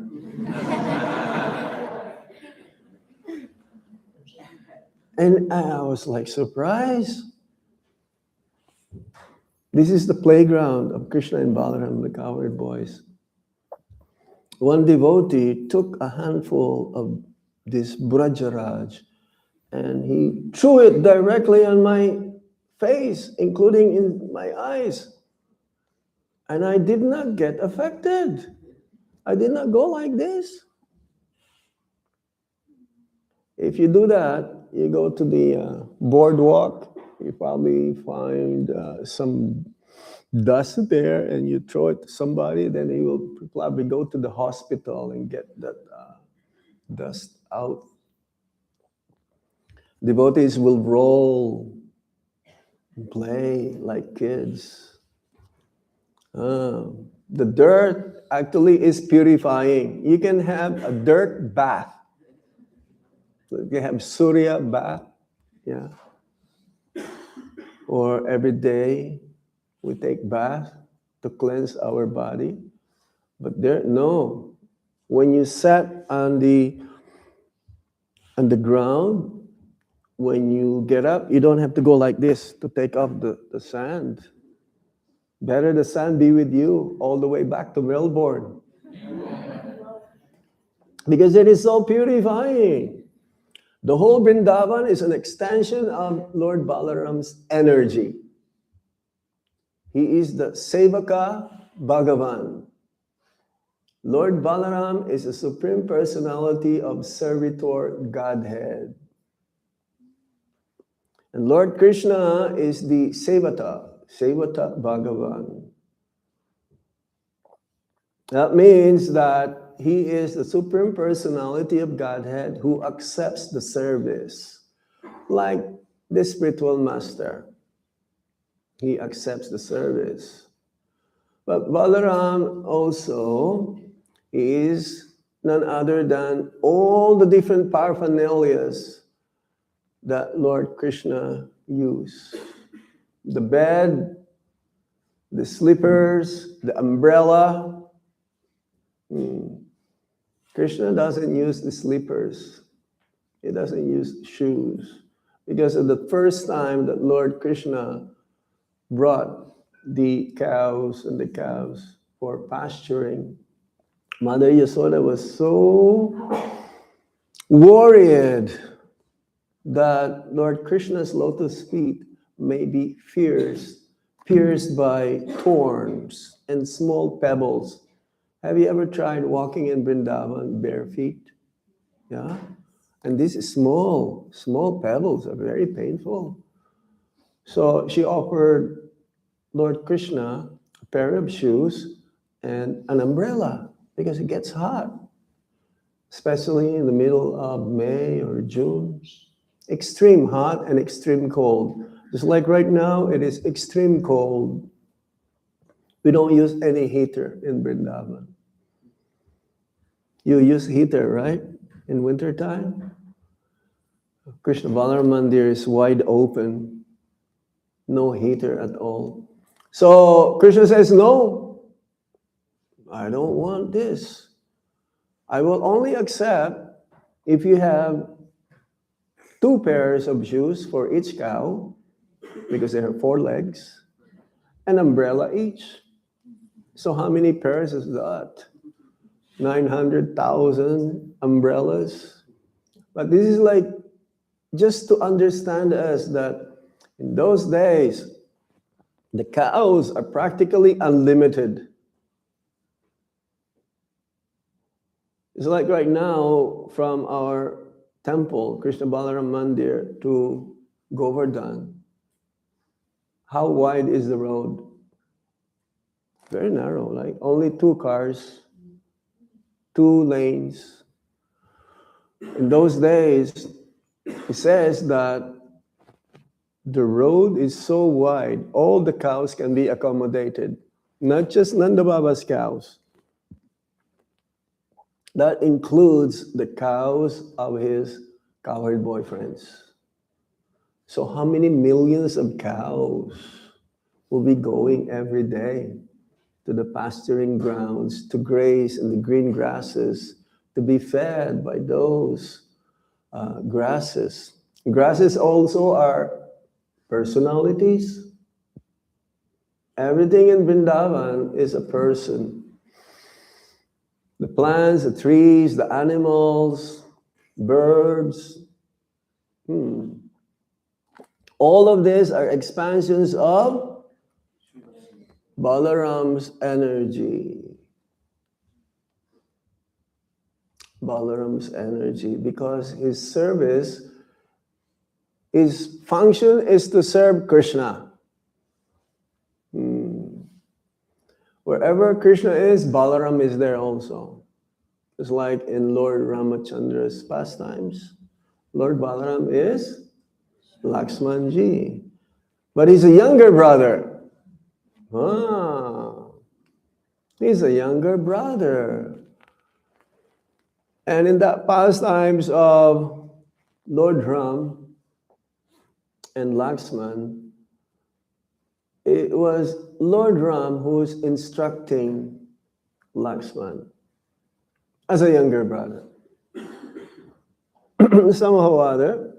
And I was like surprised. This is the playground of Krishna and Balaram, the cowherd boys. One devotee took a handful of this Brajaraj and he threw it directly on my face, including in my eyes. And I did not get affected. I did not go like this. If you do that, you go to the boardwalk, you probably find some dust there and you throw it to somebody, then you will probably go to the hospital and get that dust out. Devotees will roll and play like kids. The dirt actually is purifying. You can have a dirt bath. You can have Surya bath, yeah. Or every day we take bath to cleanse our body. But there, no. When you sat on the ground, when you get up, you don't have to go like this to take off the sand. Better the sand be with you all the way back to Melbourne. Because it is so purifying. The whole Vrindavan is an extension of Lord Balaram's energy. He is the Sevaka Bhagavan. Lord Balaram is the Supreme Personality of Servitor Godhead. And Lord Krishna is the Sevata Bhagavan. That means that he is the Supreme Personality of Godhead who accepts the service. Like the spiritual master. He accepts the service. But Balaram also is none other than all the different paraphernalias that Lord Krishna used. The bed, the slippers, the umbrella. Krishna doesn't use the slippers. He doesn't use shoes. Because of the first time that Lord Krishna brought the cows and the calves for pasturing, Mother Yasoda was so worried that Lord Krishna's lotus feet may be pierced by thorns and small pebbles. Have you ever tried walking in Vrindavan bare feet? Yeah? And these small pebbles are very painful. So she offered Lord Krishna a pair of shoes and an umbrella because it gets hot, especially in the middle of May or June. Extreme hot and extreme cold. Just like right now, it is extreme cold. We don't use any heater in Vrindavan. You use heater, right? In wintertime? Krishna Balaram Mandir is wide open. No heater at all. So Krishna says, no, I don't want this. I will only accept if you have 2 pairs of shoes for each cow, because they have 4 legs, an umbrella each. So how many pairs is that? 900,000 umbrellas. But this is like just to understand us that in those days, the cows are practically unlimited. It's like right now from our temple, Krishna Balaram Mandir, to Govardhan. How wide is the road? Very narrow, like only 2 cars, 2 lanes. In those days, it says that the road is so wide, all the cows can be accommodated. Not just Nanda Baba's cows. That includes the cows of his cowherd boyfriends. So how many millions of cows will be going every day to the pasturing grounds, to graze in the green grasses, to be fed by those grasses? Grasses also are personalities. Everything in Vrindavan is a person. The plants, the trees, the animals, birds. All of these are expansions of Balaram's energy. Balaram's energy, because his service, his function is to serve Krishna. Wherever Krishna is, Balaram is there also. It's like in Lord Ramachandra's pastimes. Lord Balaram is Lakshmanji. But he's a younger brother. He's a younger brother. And in that pastimes of Lord Ram and Lakshman, it was Lord Ram who's instructing Lakshman as a younger brother. Somehow or other,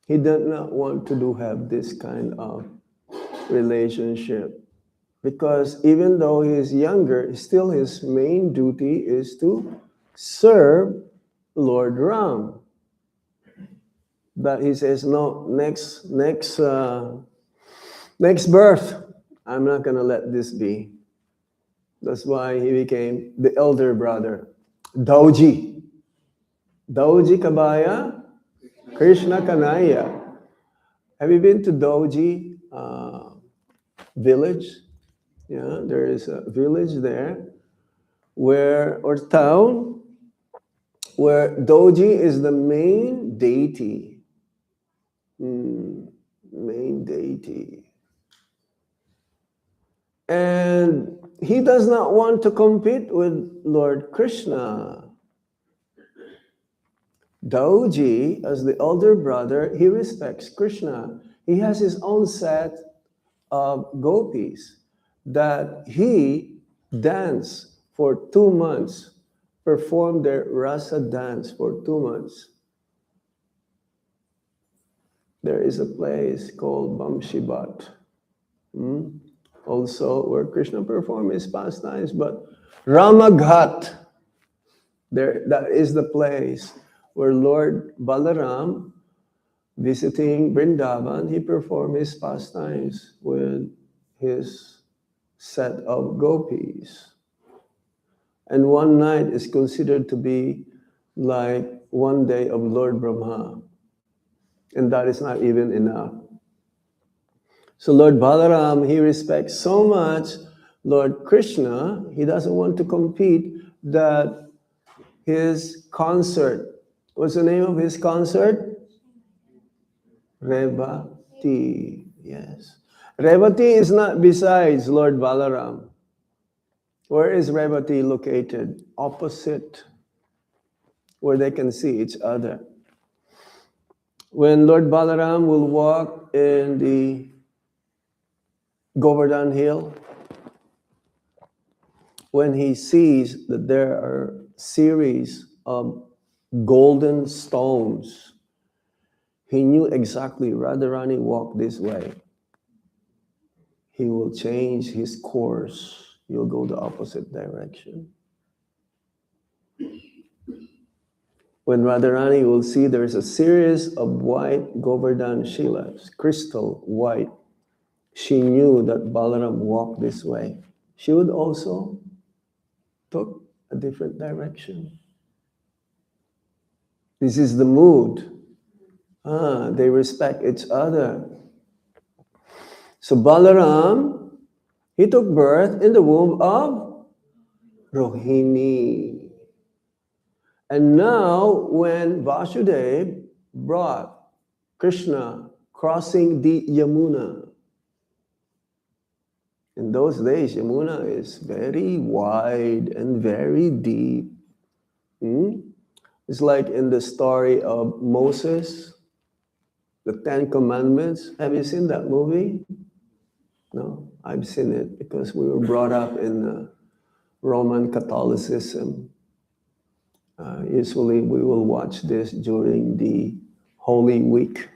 he did not want to have this kind of relationship, because even though he is younger, still his main duty is to serve Lord Ram. But he says, no, next birth, I'm not going to let this be. That's why he became the elder brother. Dauji. Dauji Kabaya, Krishna Kanaya. Have you been to Dauji village? Yeah, there is a village there or town, where Dauji is the main deity. Main deity. And he does not want to compete with Lord Krishna. Dauji, as the elder brother, he respects Krishna. He has his own set of gopis that he danced for 2 months, performed their rasa dance for 2 months. There is a place called Bamshibat, also where Krishna performed his pastimes, but Ramaghat, that is the place where Lord Balaram, visiting Vrindavan, he performed his pastimes with his set of gopis. And one night is considered to be like one day of Lord Brahma. And that is not even enough. So Lord Balaram, he respects so much Lord Krishna, he doesn't want to compete that his concert, what's the name of his concert? Revati, yes. Revati is not besides Lord Balaram. Where is Revati located? Opposite, where they can see each other. When Lord Balaram will walk in the Govardhan Hill, when he sees that there are series of golden stones, he knew exactly Radharani walked this way. He will change his course. He'll go the opposite direction. When Radharani will see there's a series of white Govardhan Shilas, crystal white, she knew that Balaram walked this way. She would also took a different direction. This is the mood. They respect each other. So Balaram, he took birth in the womb of Rohini. And now when Vasudeva brought Krishna crossing the Yamuna, in those days Yamuna is very wide and very deep. It's like in the story of Moses, the Ten Commandments. Have you seen that movie? No, I've seen it because we were brought up in Roman Catholicism. Usually we will watch this during the Holy Week.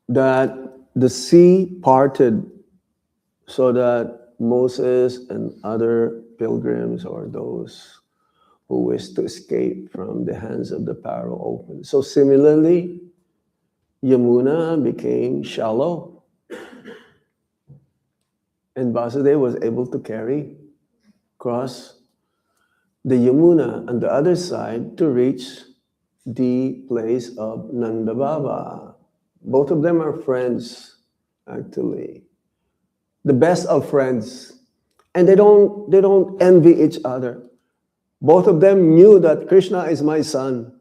That the sea parted so that Moses and other pilgrims or those who wish to escape from the hands of the Pharaoh opened. So similarly, Yamuna became shallow. And Vasudeva was able to cross the Yamuna on the other side to reach the place of Nanda Baba. Both of them are friends, actually. The best of friends. And they don't envy each other. Both of them knew that Krishna is my son.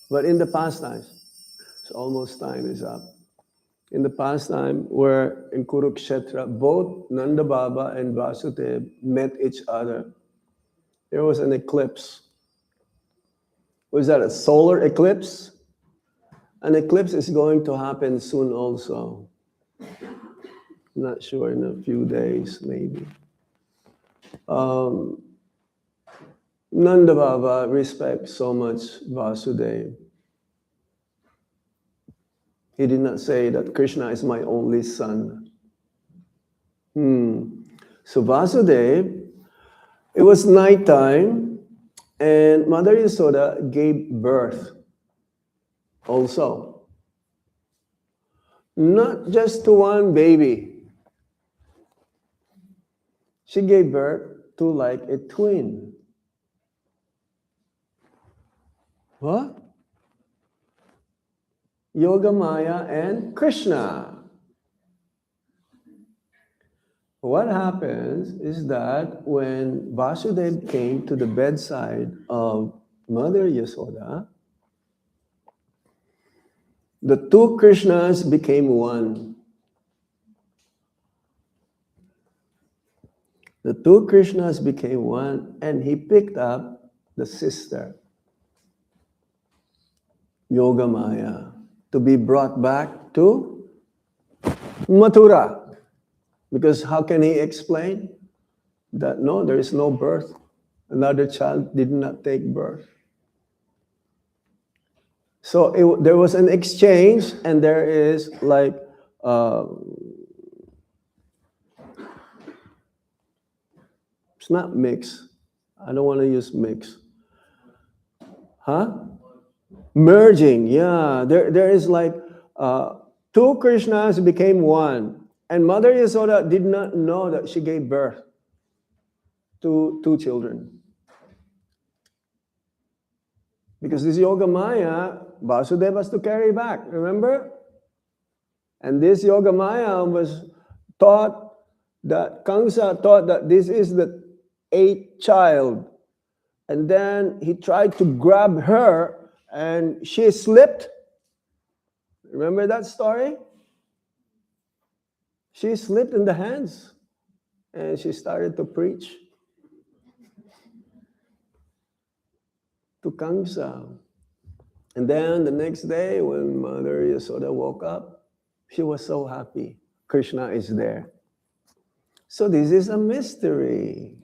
But in the past times, so almost time is up. In the past time, where in Kurukshetra, both Nanda Baba and Vasudeva met each other. There was an eclipse. Was that a solar eclipse? An eclipse is going to happen soon also. I'm not sure, in a few days, maybe. Nanda Baba respects so much Vasudeva. He did not say that Krishna is my only son. So Vasudeva, it was nighttime, and Mother Yasoda gave birth also. Not just to one baby. She gave birth to like a twin. What? Yogamaya and Krishna. What happens is that when Vasudeva came to the bedside of Mother Yasoda, the two Krishnas became one. The two Krishnas became one, and he picked up the sister, Yogamaya, to be brought back to Mathura. Because how can he explain that no, there is no birth? Another child did not take birth. So there was an exchange, and there is like it's not mix. I don't want to use mix. Merging, yeah. There is like two Krishnas became one. And Mother Yasoda did not know that she gave birth to two children. Because this Yoga Maya, Vasudeva has to carry back, remember? And this Yoga Maya was taught that, Kamsa thought that this is the 8th child. And then he tried to grab her and she slipped. Remember that story? She slipped in the hands and she started to preach to Kamsa. And then the next day when Mother Yasoda woke up, she was so happy. Krishna is there. So this is a mystery.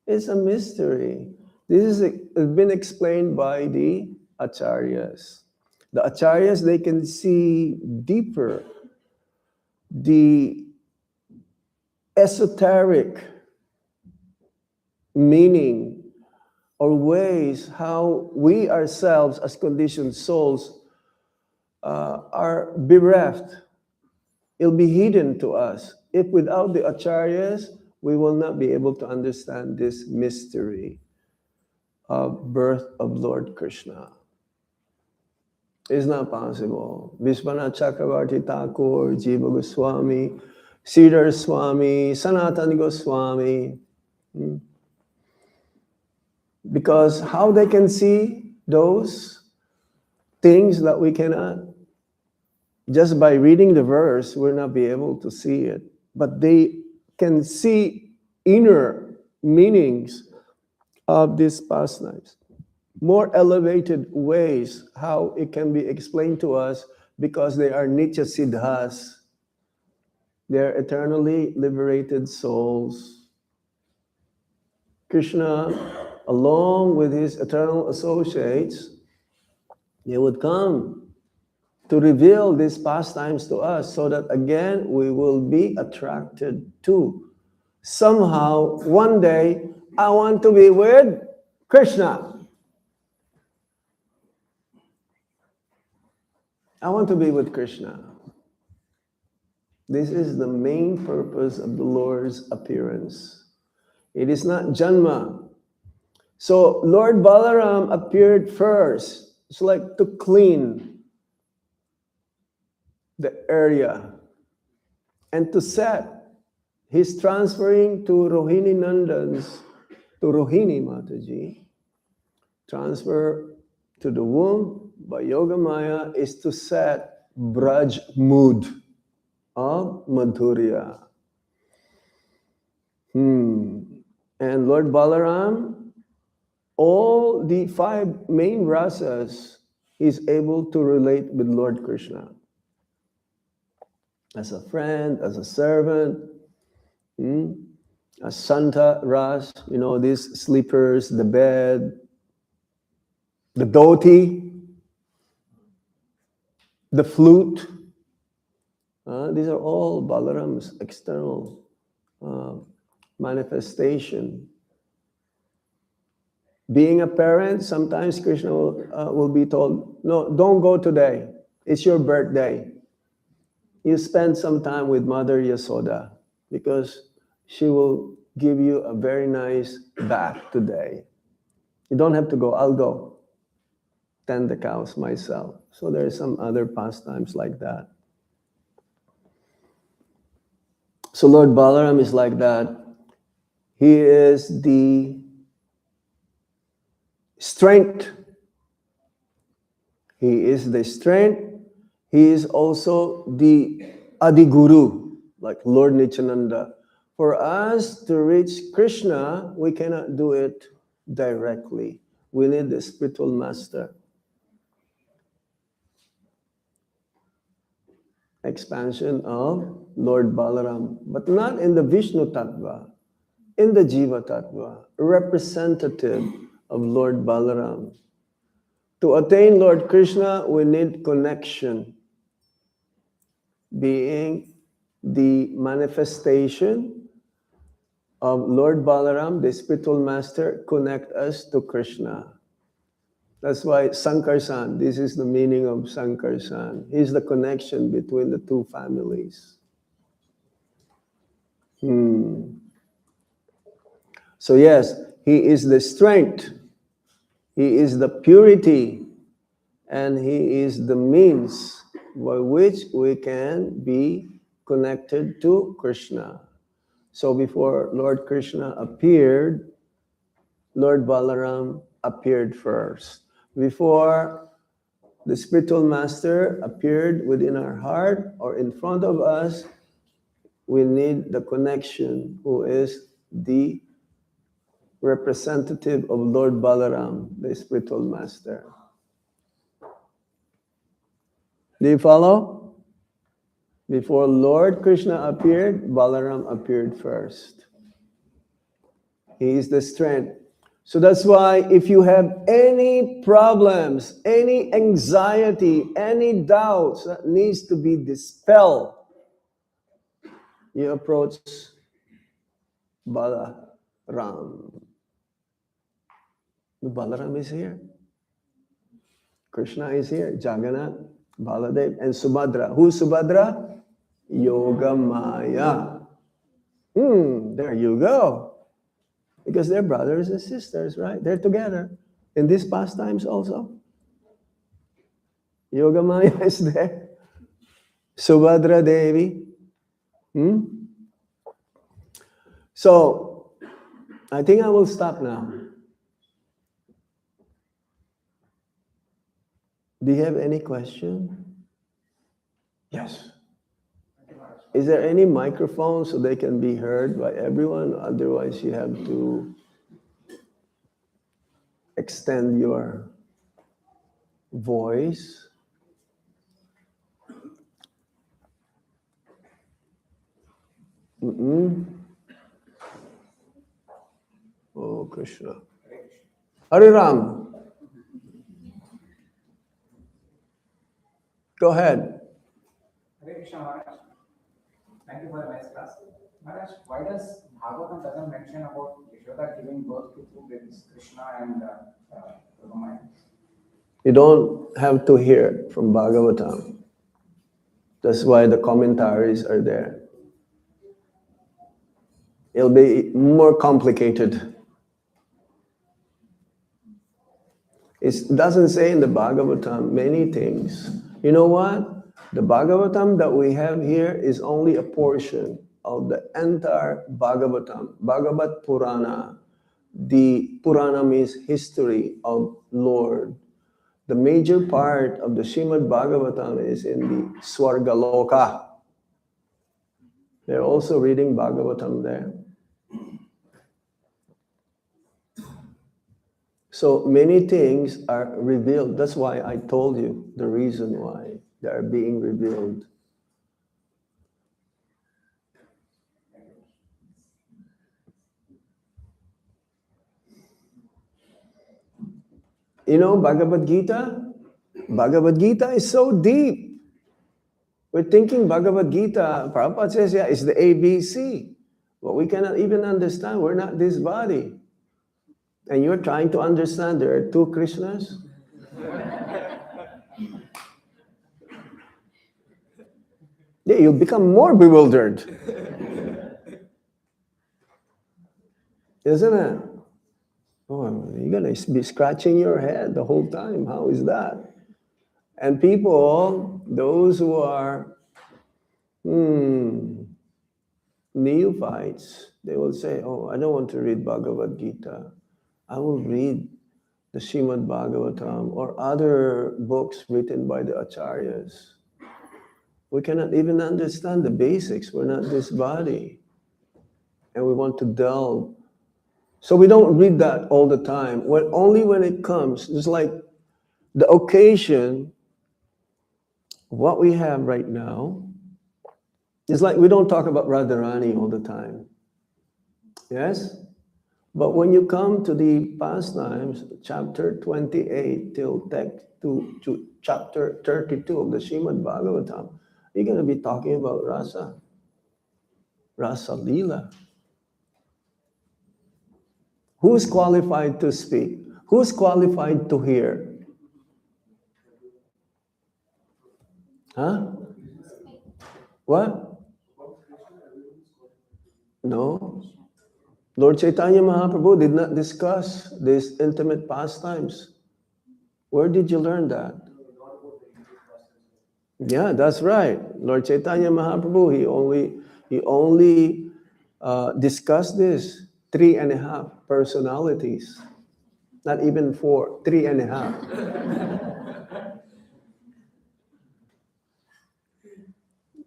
It's a mystery. This has been explained by the Acharyas. The Acharyas, they can see deeper the esoteric meaning or ways how we ourselves as conditioned souls are bereft. It'll be hidden to us. If without the Acharyas, we will not be able to understand this mystery of birth of Lord Krishna. It's not possible. Vishwanath Chakravarti Thakur, Jiva Goswami, Sridhar Swami, Sanatana Goswami. Because how they can see those things that we cannot? Just by reading the verse, we'll not be able to see it. But they can see inner meanings of these pastimes. More elevated ways how it can be explained to us because they are Nitya Siddhas. They're eternally liberated souls. Krishna, along with his eternal associates, they would come to reveal these pastimes to us so that again we will be attracted to. Somehow, one day, I want to be with Krishna. I want to be with Krishna. This is the main purpose of the Lord's appearance. It is not Janma. So Lord Balaram appeared first. It's like to clean the area and to set. He's transferring to Rohini Nandan's, to Rohini Mataji. Transfer to the womb by Yoga Maya is to set Braj mood of Madhurya. And Lord Balaram, all the 5 main rasas, is able to relate with Lord Krishna. As a friend, as a servant, as Santa Ras, you know, these sleepers, the bed, the dhoti, the flute. These are all Balaram's external manifestation. Being a parent, sometimes Krishna will be told, no, don't go today. It's your birthday. You spend some time with Mother Yasoda because she will give you a very nice bath today. You don't have to go, I'll go tend the cows myself. So there are some other pastimes like that. So Lord Balaram is like that. He is the strength. He is the strength. He is also the Adiguru, like Lord Nityananda. For us to reach Krishna, we cannot do it directly. We need the spiritual master. Expansion of Lord Balaram, but not in the Vishnu Tattva, in the Jiva Tattva, representative of Lord Balaram. To attain Lord Krishna, we need connection, being the manifestation of Lord Balaram, the spiritual master, connect us to Krishna. That's why Sankarsan, this is the meaning of Sankarsan. He's the connection between the 2 families. So yes, he is the strength. He is the purity, and He is the means by which we can be connected to Krishna. So before Lord Krishna appeared, Lord Balaram appeared first. Before the spiritual master appeared within our heart or in front of us, we need the connection, who is the representative of Lord Balaram, the spiritual master. Do you follow? Before Lord Krishna appeared, Balaram appeared first. He is the strength. So that's why if you have any problems, any anxiety, any doubts that needs to be dispelled, you approach Balaram. Balaram is here. Krishna is here. Jagannath, Baladev, and Subhadra. Who's Subhadra? Yogamaya. There you go. Because they're brothers and sisters, right? They're together. In these pastimes also. Yogamaya is there. Subhadra Devi. So, I think I will stop now. Do you have any question? Yes. Is there any microphone so they can be heard by everyone? Otherwise, you have to extend your voice. Oh, Krishna. Hare Ram. Go ahead. Hare Krishna Maharaj. Thank you for the nice class. Maharaj, why does Bhagavatam doesn't mention about Yashoda giving birth to two babies, Krishna and Yogamaya? You don't have to hear it from Bhagavatam. That's why the commentaries are there. It'll be more complicated. It doesn't say in the Bhagavatam many things. You know what? The Bhagavatam that we have here is only a portion of the entire Bhagavatam, Bhagavat Purana. The Purana means history of Lord. The major part of the Srimad Bhagavatam is in the Swargaloka. They're also reading Bhagavatam there. So many things are revealed. That's why I told you the reason why they are being revealed. You know, Bhagavad Gita? Bhagavad Gita is so deep. We're thinking Bhagavad Gita, Prabhupada says, yeah, it's the ABC. But we cannot even understand. We're not this body. And you're trying to understand there are two Krishnas? Yeah, you'll become more bewildered. Isn't it? Oh, you're going to be scratching your head the whole time. How is that? And people, those who are neophytes, they will say, oh, I don't want to read Bhagavad Gita. I will read the Srimad Bhagavatam or other books written by the acharyas. We cannot even understand the basics. We're not this body. And we want to delve. So we don't read that all the time. Only when it comes, it's like the occasion, what we have right now, it's like we don't talk about Radharani all the time. Yes? But when you come to the pastimes, chapter 28 till to chapter 32 of the Srimad Bhagavatam, you're going to be talking about Rasa Leela. Who's qualified to speak? Who's qualified to hear? Huh? What? No. Lord Chaitanya Mahaprabhu did not discuss these intimate pastimes. Where did you learn that? Yeah, that's right. Lord Chaitanya Mahaprabhu, he only discussed this 3.5 personalities. Not even 4, 3.5.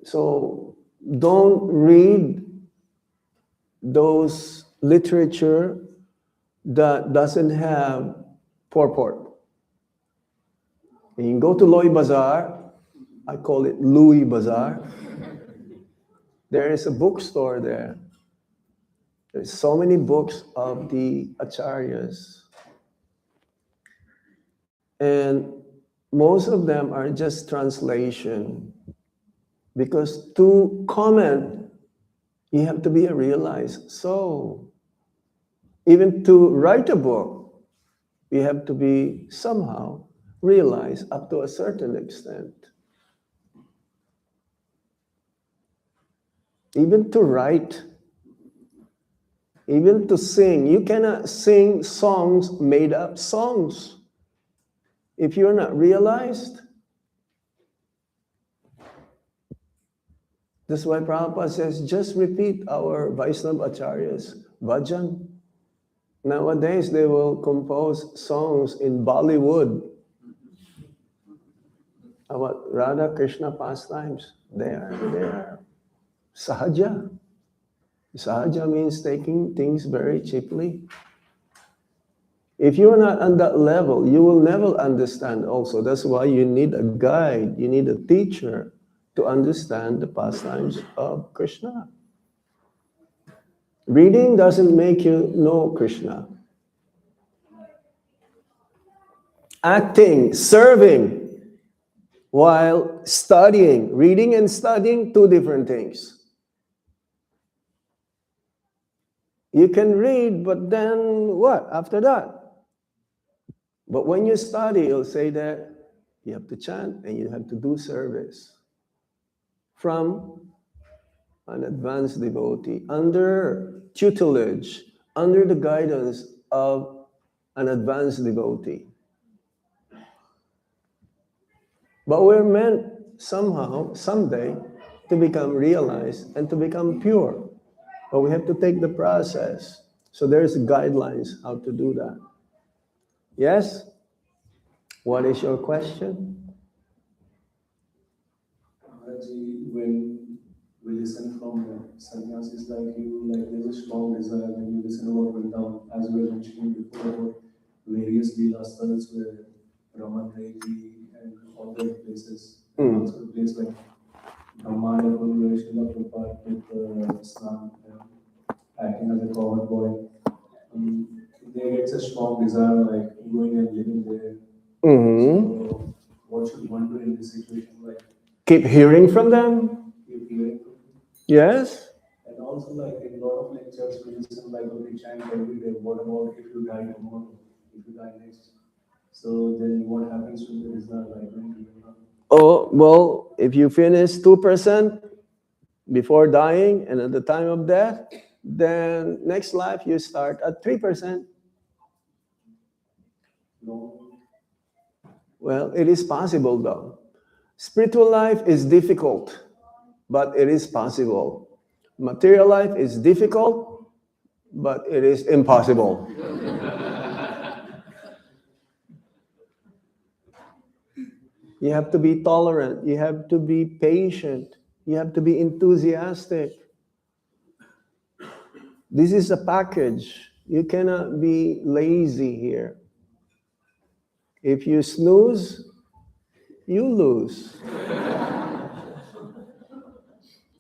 So don't read those literature that doesn't have purport. When you go to Loy Bazaar, I call it Louis Bazaar. There is a bookstore there. There's so many books of the acharyas. And most of them are just translation. Because to comment, you have to be a realized soul. Even to write a book, you have to be somehow realized up to a certain extent. Even to write, even to sing, you cannot sing songs, made up songs. If you're not realized, that's why Prabhupada says, just repeat our Vaishnava Acharyas, bhajan. Nowadays, they will compose songs in Bollywood about Radha Krishna pastimes. They are sahaja. Sahaja means taking things very cheaply. If you're not on that level, you will never understand also. That's why you need a guide, you need a teacher to understand the pastimes of Krishna. Reading doesn't make you know Krishna. Acting, serving, while studying, reading and studying, two different things. You can read, but then what after that? But when you study, it'll say that you have to chant and you have to do service from an advanced devotee under tutelage, under the guidance of an advanced devotee. But we're meant somehow, someday, to become realized and to become pure. But we have to take the process. So there's guidelines how to do that. Yes? What is your question? When we listen from sannyasis like you, like there's a strong desire when you listen about Vrindavan, as we were mentioning before about various Leelasthals where Raman Reji and all the places, and also the place like Brahmanda Kulveshila Prabhupada with Snan, acting as a cover boy. They get a strong desire like going and living there. So what should one do in this situation? Like keep hearing from them. keep hearing from them. Yes. And also like in a lot of lectures we listen like okay, chant every day. What about if you die tomorrow? If you die next? So then what happens to the desire like when you live? Oh, well, if you finish 2% before dying and at the time of death, then next life you start at 3%. No. Well, it is possible though. Spiritual life is difficult, but it is possible. Material life is difficult, but it is impossible. You have to be tolerant. You have to be patient. You have to be enthusiastic. This is a package. You cannot be lazy here. If you snooze, you lose.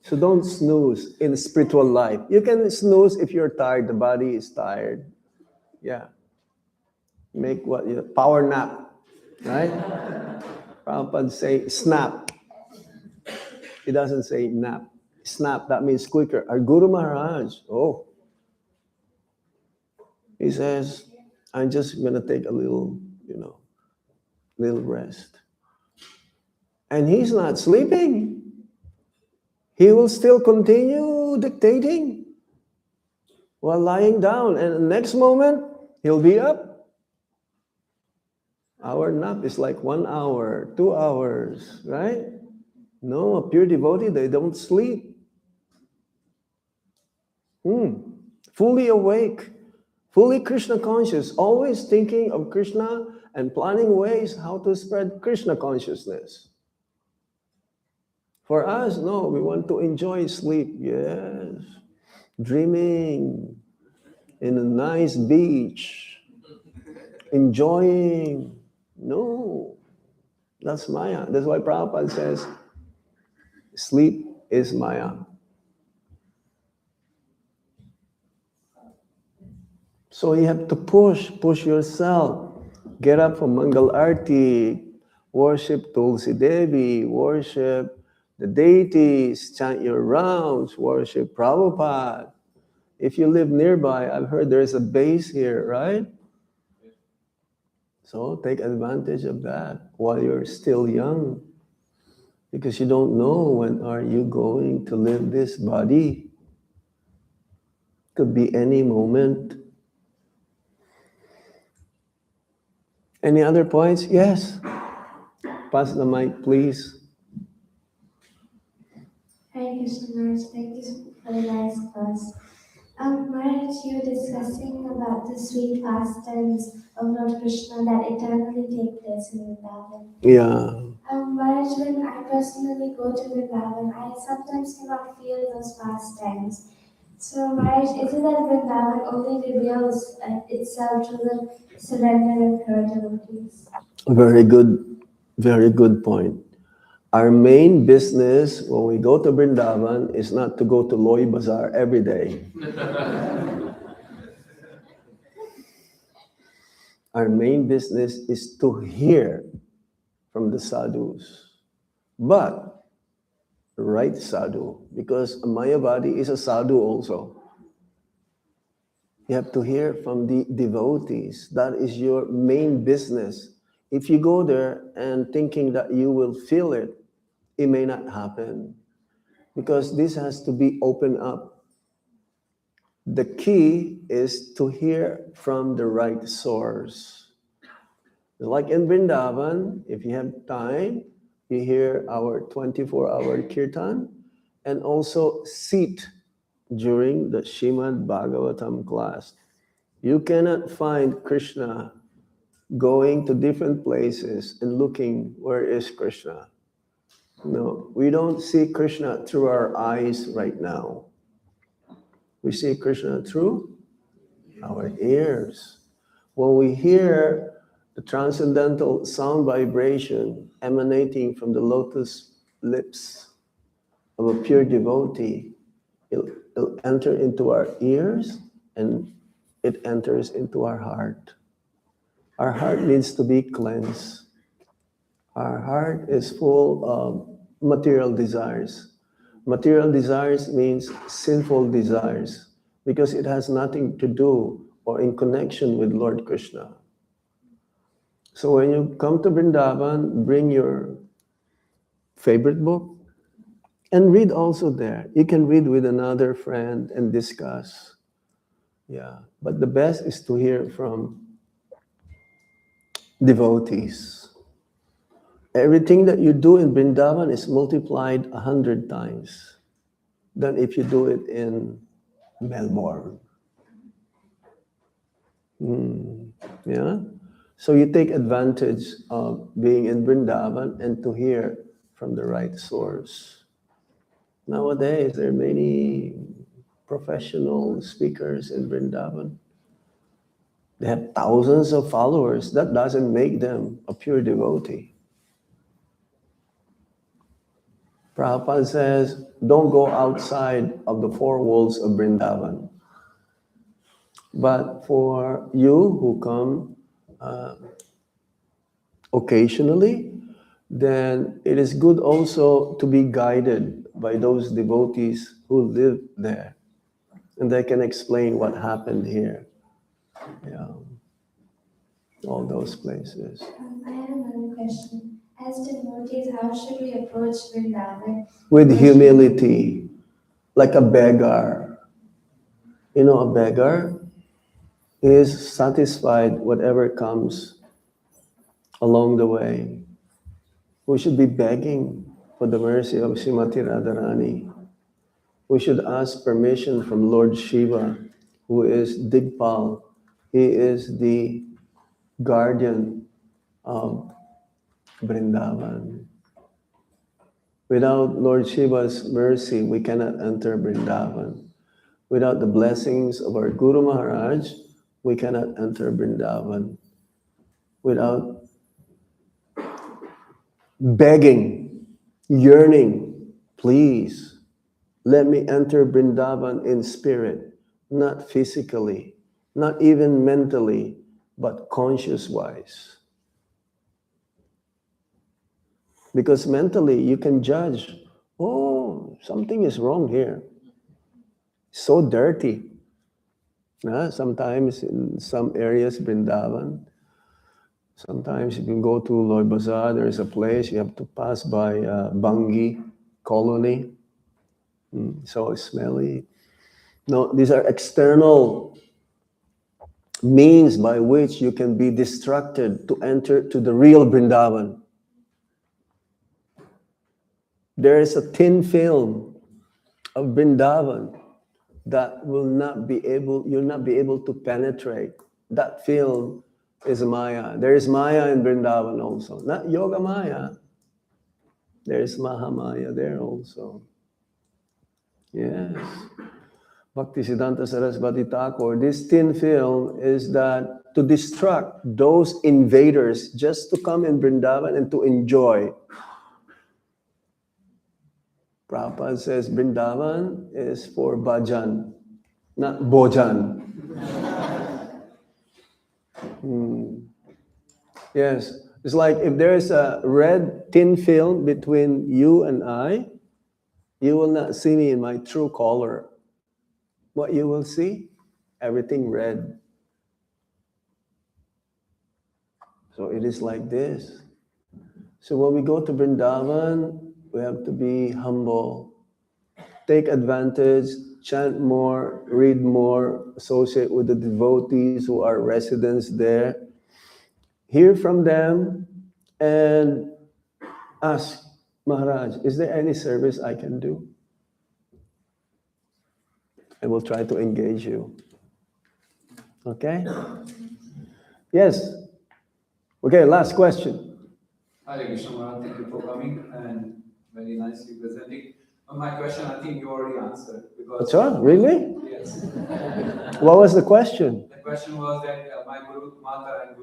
So don't snooze in spiritual life. You can snooze if you're tired, the body is tired. Yeah. Make what you power nap, right? Prabhupada say snap. He doesn't say nap. Snap, that means quicker. Our Guru Maharaj, he says, I'm just gonna take a little, little rest. And he's not sleeping. He will still continue dictating. while lying down, and the next moment he'll be up. Our nap is like 1 hour, 2 hours, right? No, a pure devotee, they don't sleep. Fully awake, fully Krishna conscious, always thinking of Krishna and planning ways how to spread Krishna consciousness. For us, no, we want to enjoy sleep, yes. Dreaming in a nice beach, enjoying. No, that's Maya. That's why Prabhupada says, sleep is Maya. So you have to push yourself. Get up for Mangal Arti, worship Tulsi Devi, worship the deities, chant your rounds, worship Prabhupada. If you live nearby, I've heard there's a base here, right? So take advantage of that while you're still young, because you don't know when are you going to leave this body. Could be any moment. Any other points? Yes. Pass the mic, please. Hare Krishna Maharaj, thank you for the nice class. Maharaj, you were discussing about the sweet pastimes of Lord Krishna that eternally take place in Vrindavan. Yeah. Maharaj, when I personally go to Vrindavan, I sometimes cannot feel those pastimes. So Maharaj, is it that Vrindavan only reveals itself to the surrender and pure devotees? Very good point. Our main business when we go to Vrindavan is not to go to Loi Bazaar every day. Our main business is to hear from the sadhus. But the right sadhu, because a Mayavadi is a sadhu also. You have to hear from the devotees. That is your main business. If you go there and thinking that you will feel it, it may not happen. Because this has to be opened up. The key is to hear from the right source. Like in Vrindavan, if you have time, you hear our 24-hour kirtan and also sit during the Srimad Bhagavatam class. You cannot find Krishna going to different places and looking, where is Krishna? No, we don't see Krishna through our eyes right now. We see Krishna through our ears. When we hear the transcendental sound vibration emanating from the lotus lips of a pure devotee, it'll enter into our ears and it enters into our heart. Our heart needs to be cleansed. Our heart is full of material desires. Material desires means sinful desires because it has nothing to do or in connection with Lord Krishna. So when you come to Vrindavan, bring your favorite book and read also there. You can read with another friend and discuss. Yeah, but the best is to hear from devotees. Everything that you do in Vrindavan is multiplied 100 times than if you do it in Melbourne. Yeah? So you take advantage of being in Vrindavan and to hear from the right source. Nowadays, there are many professional speakers in Vrindavan. They have thousands of followers. That doesn't make them a pure devotee. Prabhupada says, don't go outside of the four walls of Vrindavan. But for you who come occasionally, then it is good also to be guided by those devotees who live there. And they can explain what happened here. Yeah. All those places. I have another question. As devotees, how should we approach Vrindavan? With humility, like a beggar. You know, a beggar is satisfied whatever comes along the way. We should be begging for the mercy of Srimati Radharani. We should ask permission from Lord Shiva, who is Digpal. He is the guardian of Vrindavan. Without Lord Shiva's mercy, we cannot enter Vrindavan. Without the blessings of our Guru Maharaj, we cannot enter Vrindavan. Without begging, yearning, please, let me enter Vrindavan in spirit, not physically, not even mentally, but conscious-wise. Because mentally, you can judge, oh, something is wrong here. So dirty. Sometimes in some areas, Vrindavan, sometimes you can go to Lord Bazaar, there is a place, you have to pass by Bangi colony. So smelly. No, these are external means by which you can be distracted to enter to the real Vrindavan. There is a thin film of Vrindavan that you'll not be able to penetrate. That film is Maya. There is Maya in Vrindavan also. Not Yoga Maya. There is Mahamaya there also. Yes. Bhaktisiddhanta Sarasvati Thakur, this thin film is that to distract those invaders just to come in Vrindavan and to enjoy. Prabhupada says Vrindavan is for bhajan, not bhojan. Yes, it's like if there is a red thin film between you and I, you will not see me in my true color. What you will see? Everything red. So it is like this. So when we go to Vrindavan, we have to be humble. Take advantage, chant more, read more, associate with the devotees who are residents there. Hear from them and ask, Maharaj, is there any service I can do? And we'll try to engage you. Okay? Yes. Okay, last question. Hare Krishna Maharaj, thank you for coming and very nicely presenting. My question, I think you already answered. That's all? Really? Yes. What was the question? The question was that my Guru Mata and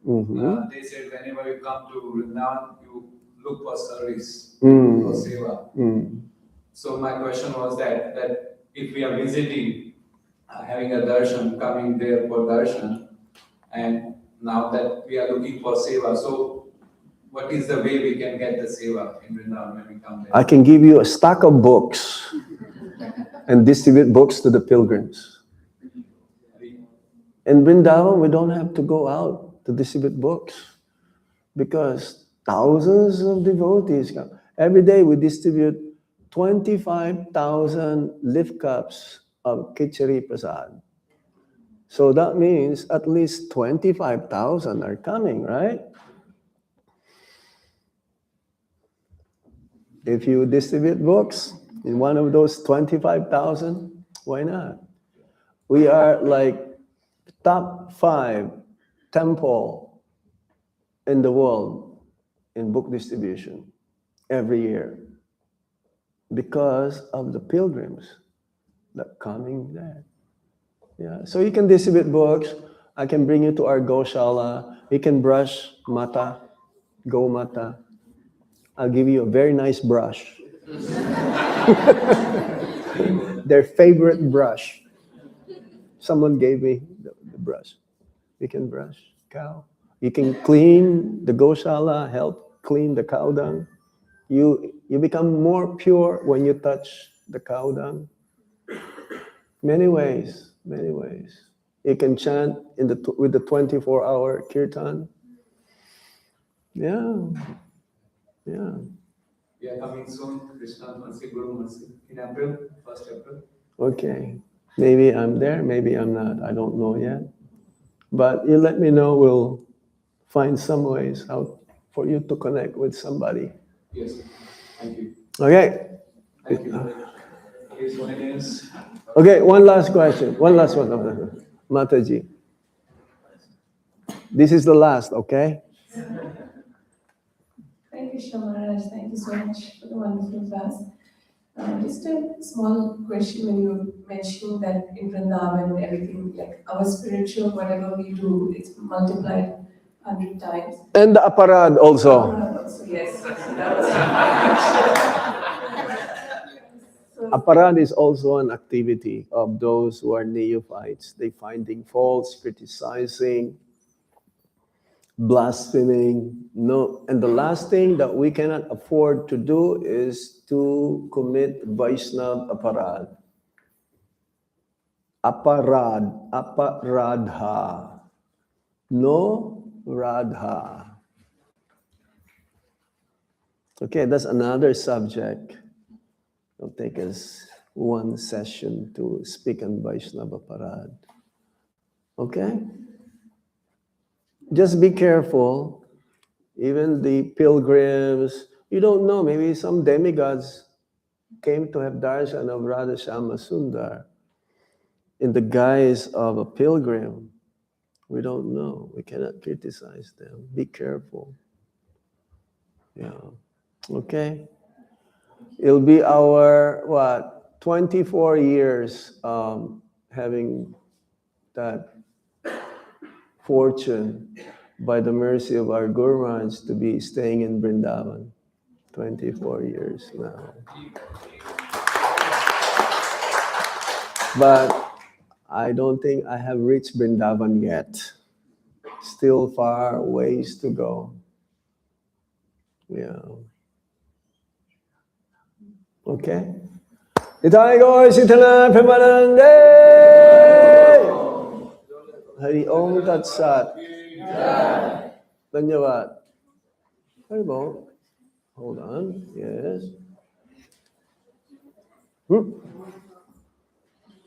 Mm-hmm. they said whenever you come to Vrindavan, you look for service, Mm. for seva. Mm. So my question was that if we are visiting, having a darshan, coming there for darshan, and now that we are looking for seva, so what is the way we can get the seva in Vrindavan when we come there? I can give you a stack of books and distribute books to the pilgrims. In Vrindavan, we don't have to go out to distribute books because thousands of devotees come. Every day we distribute 25,000 lift cups of Kichari Prasad. So that means at least 25,000 are coming, right? If you distribute books in one of those 25,000, why not? We are like top 5 temple in the world in book distribution every year because of the pilgrims that coming there. Yeah, so you can distribute books. I can bring you to our Goshala. You can brush mata, go mata. I'll give you a very nice brush. Their favorite brush. Someone gave me the brush. You can brush cow. You can clean the Goshala, help clean the cow dung. You become more pure when you touch the cow dung. Many ways, many ways. You can chant with the 24-hour kirtan. Yeah, yeah. We are coming soon, Krishna Mercy, Guru Mercy, in April, 1st April. Okay. Maybe I'm there, maybe I'm not. I don't know yet. But you let me know, we'll find some ways how for you to connect with somebody. Yes. Thank you. Okay. Thank you. Yes, what it is. Okay, one last question. One last one. Mataji. This is the last, okay? Thank you, Shamaraj. Thank you so much for the wonderful class. Just a small question when you mentioned that in Vrindavan, everything, like our spiritual, whatever we do, it's multiplied 100 times. And the aparad also. Also, yes. So that was so, Aparad is also an activity of those who are neophytes. They finding faults, criticizing, blaspheming. No, and the last thing that we cannot afford to do is to commit Vaishnav aparad. Aparadha. No radha. Okay, that's another subject. It'll take us one session to speak on Vaishnava Parad. Okay? Just be careful. Even the pilgrims, you don't know, maybe some demigods came to have darshan of Radha Shama Sundar in the guise of a pilgrim. We don't know. We cannot criticize them. Be careful. Yeah. Okay? It'll be our, 24 years having that fortune by the mercy of our Guru Maharaj to be staying in Vrindavan. 24 years now. But I don't think I have reached Vrindavan yet. Still far ways to go. Yeah. Okay? Itai Gaur Sitana Premanande! Hari Om Tat Sat. Dhanyavad. Haribol. Hold on. Yes.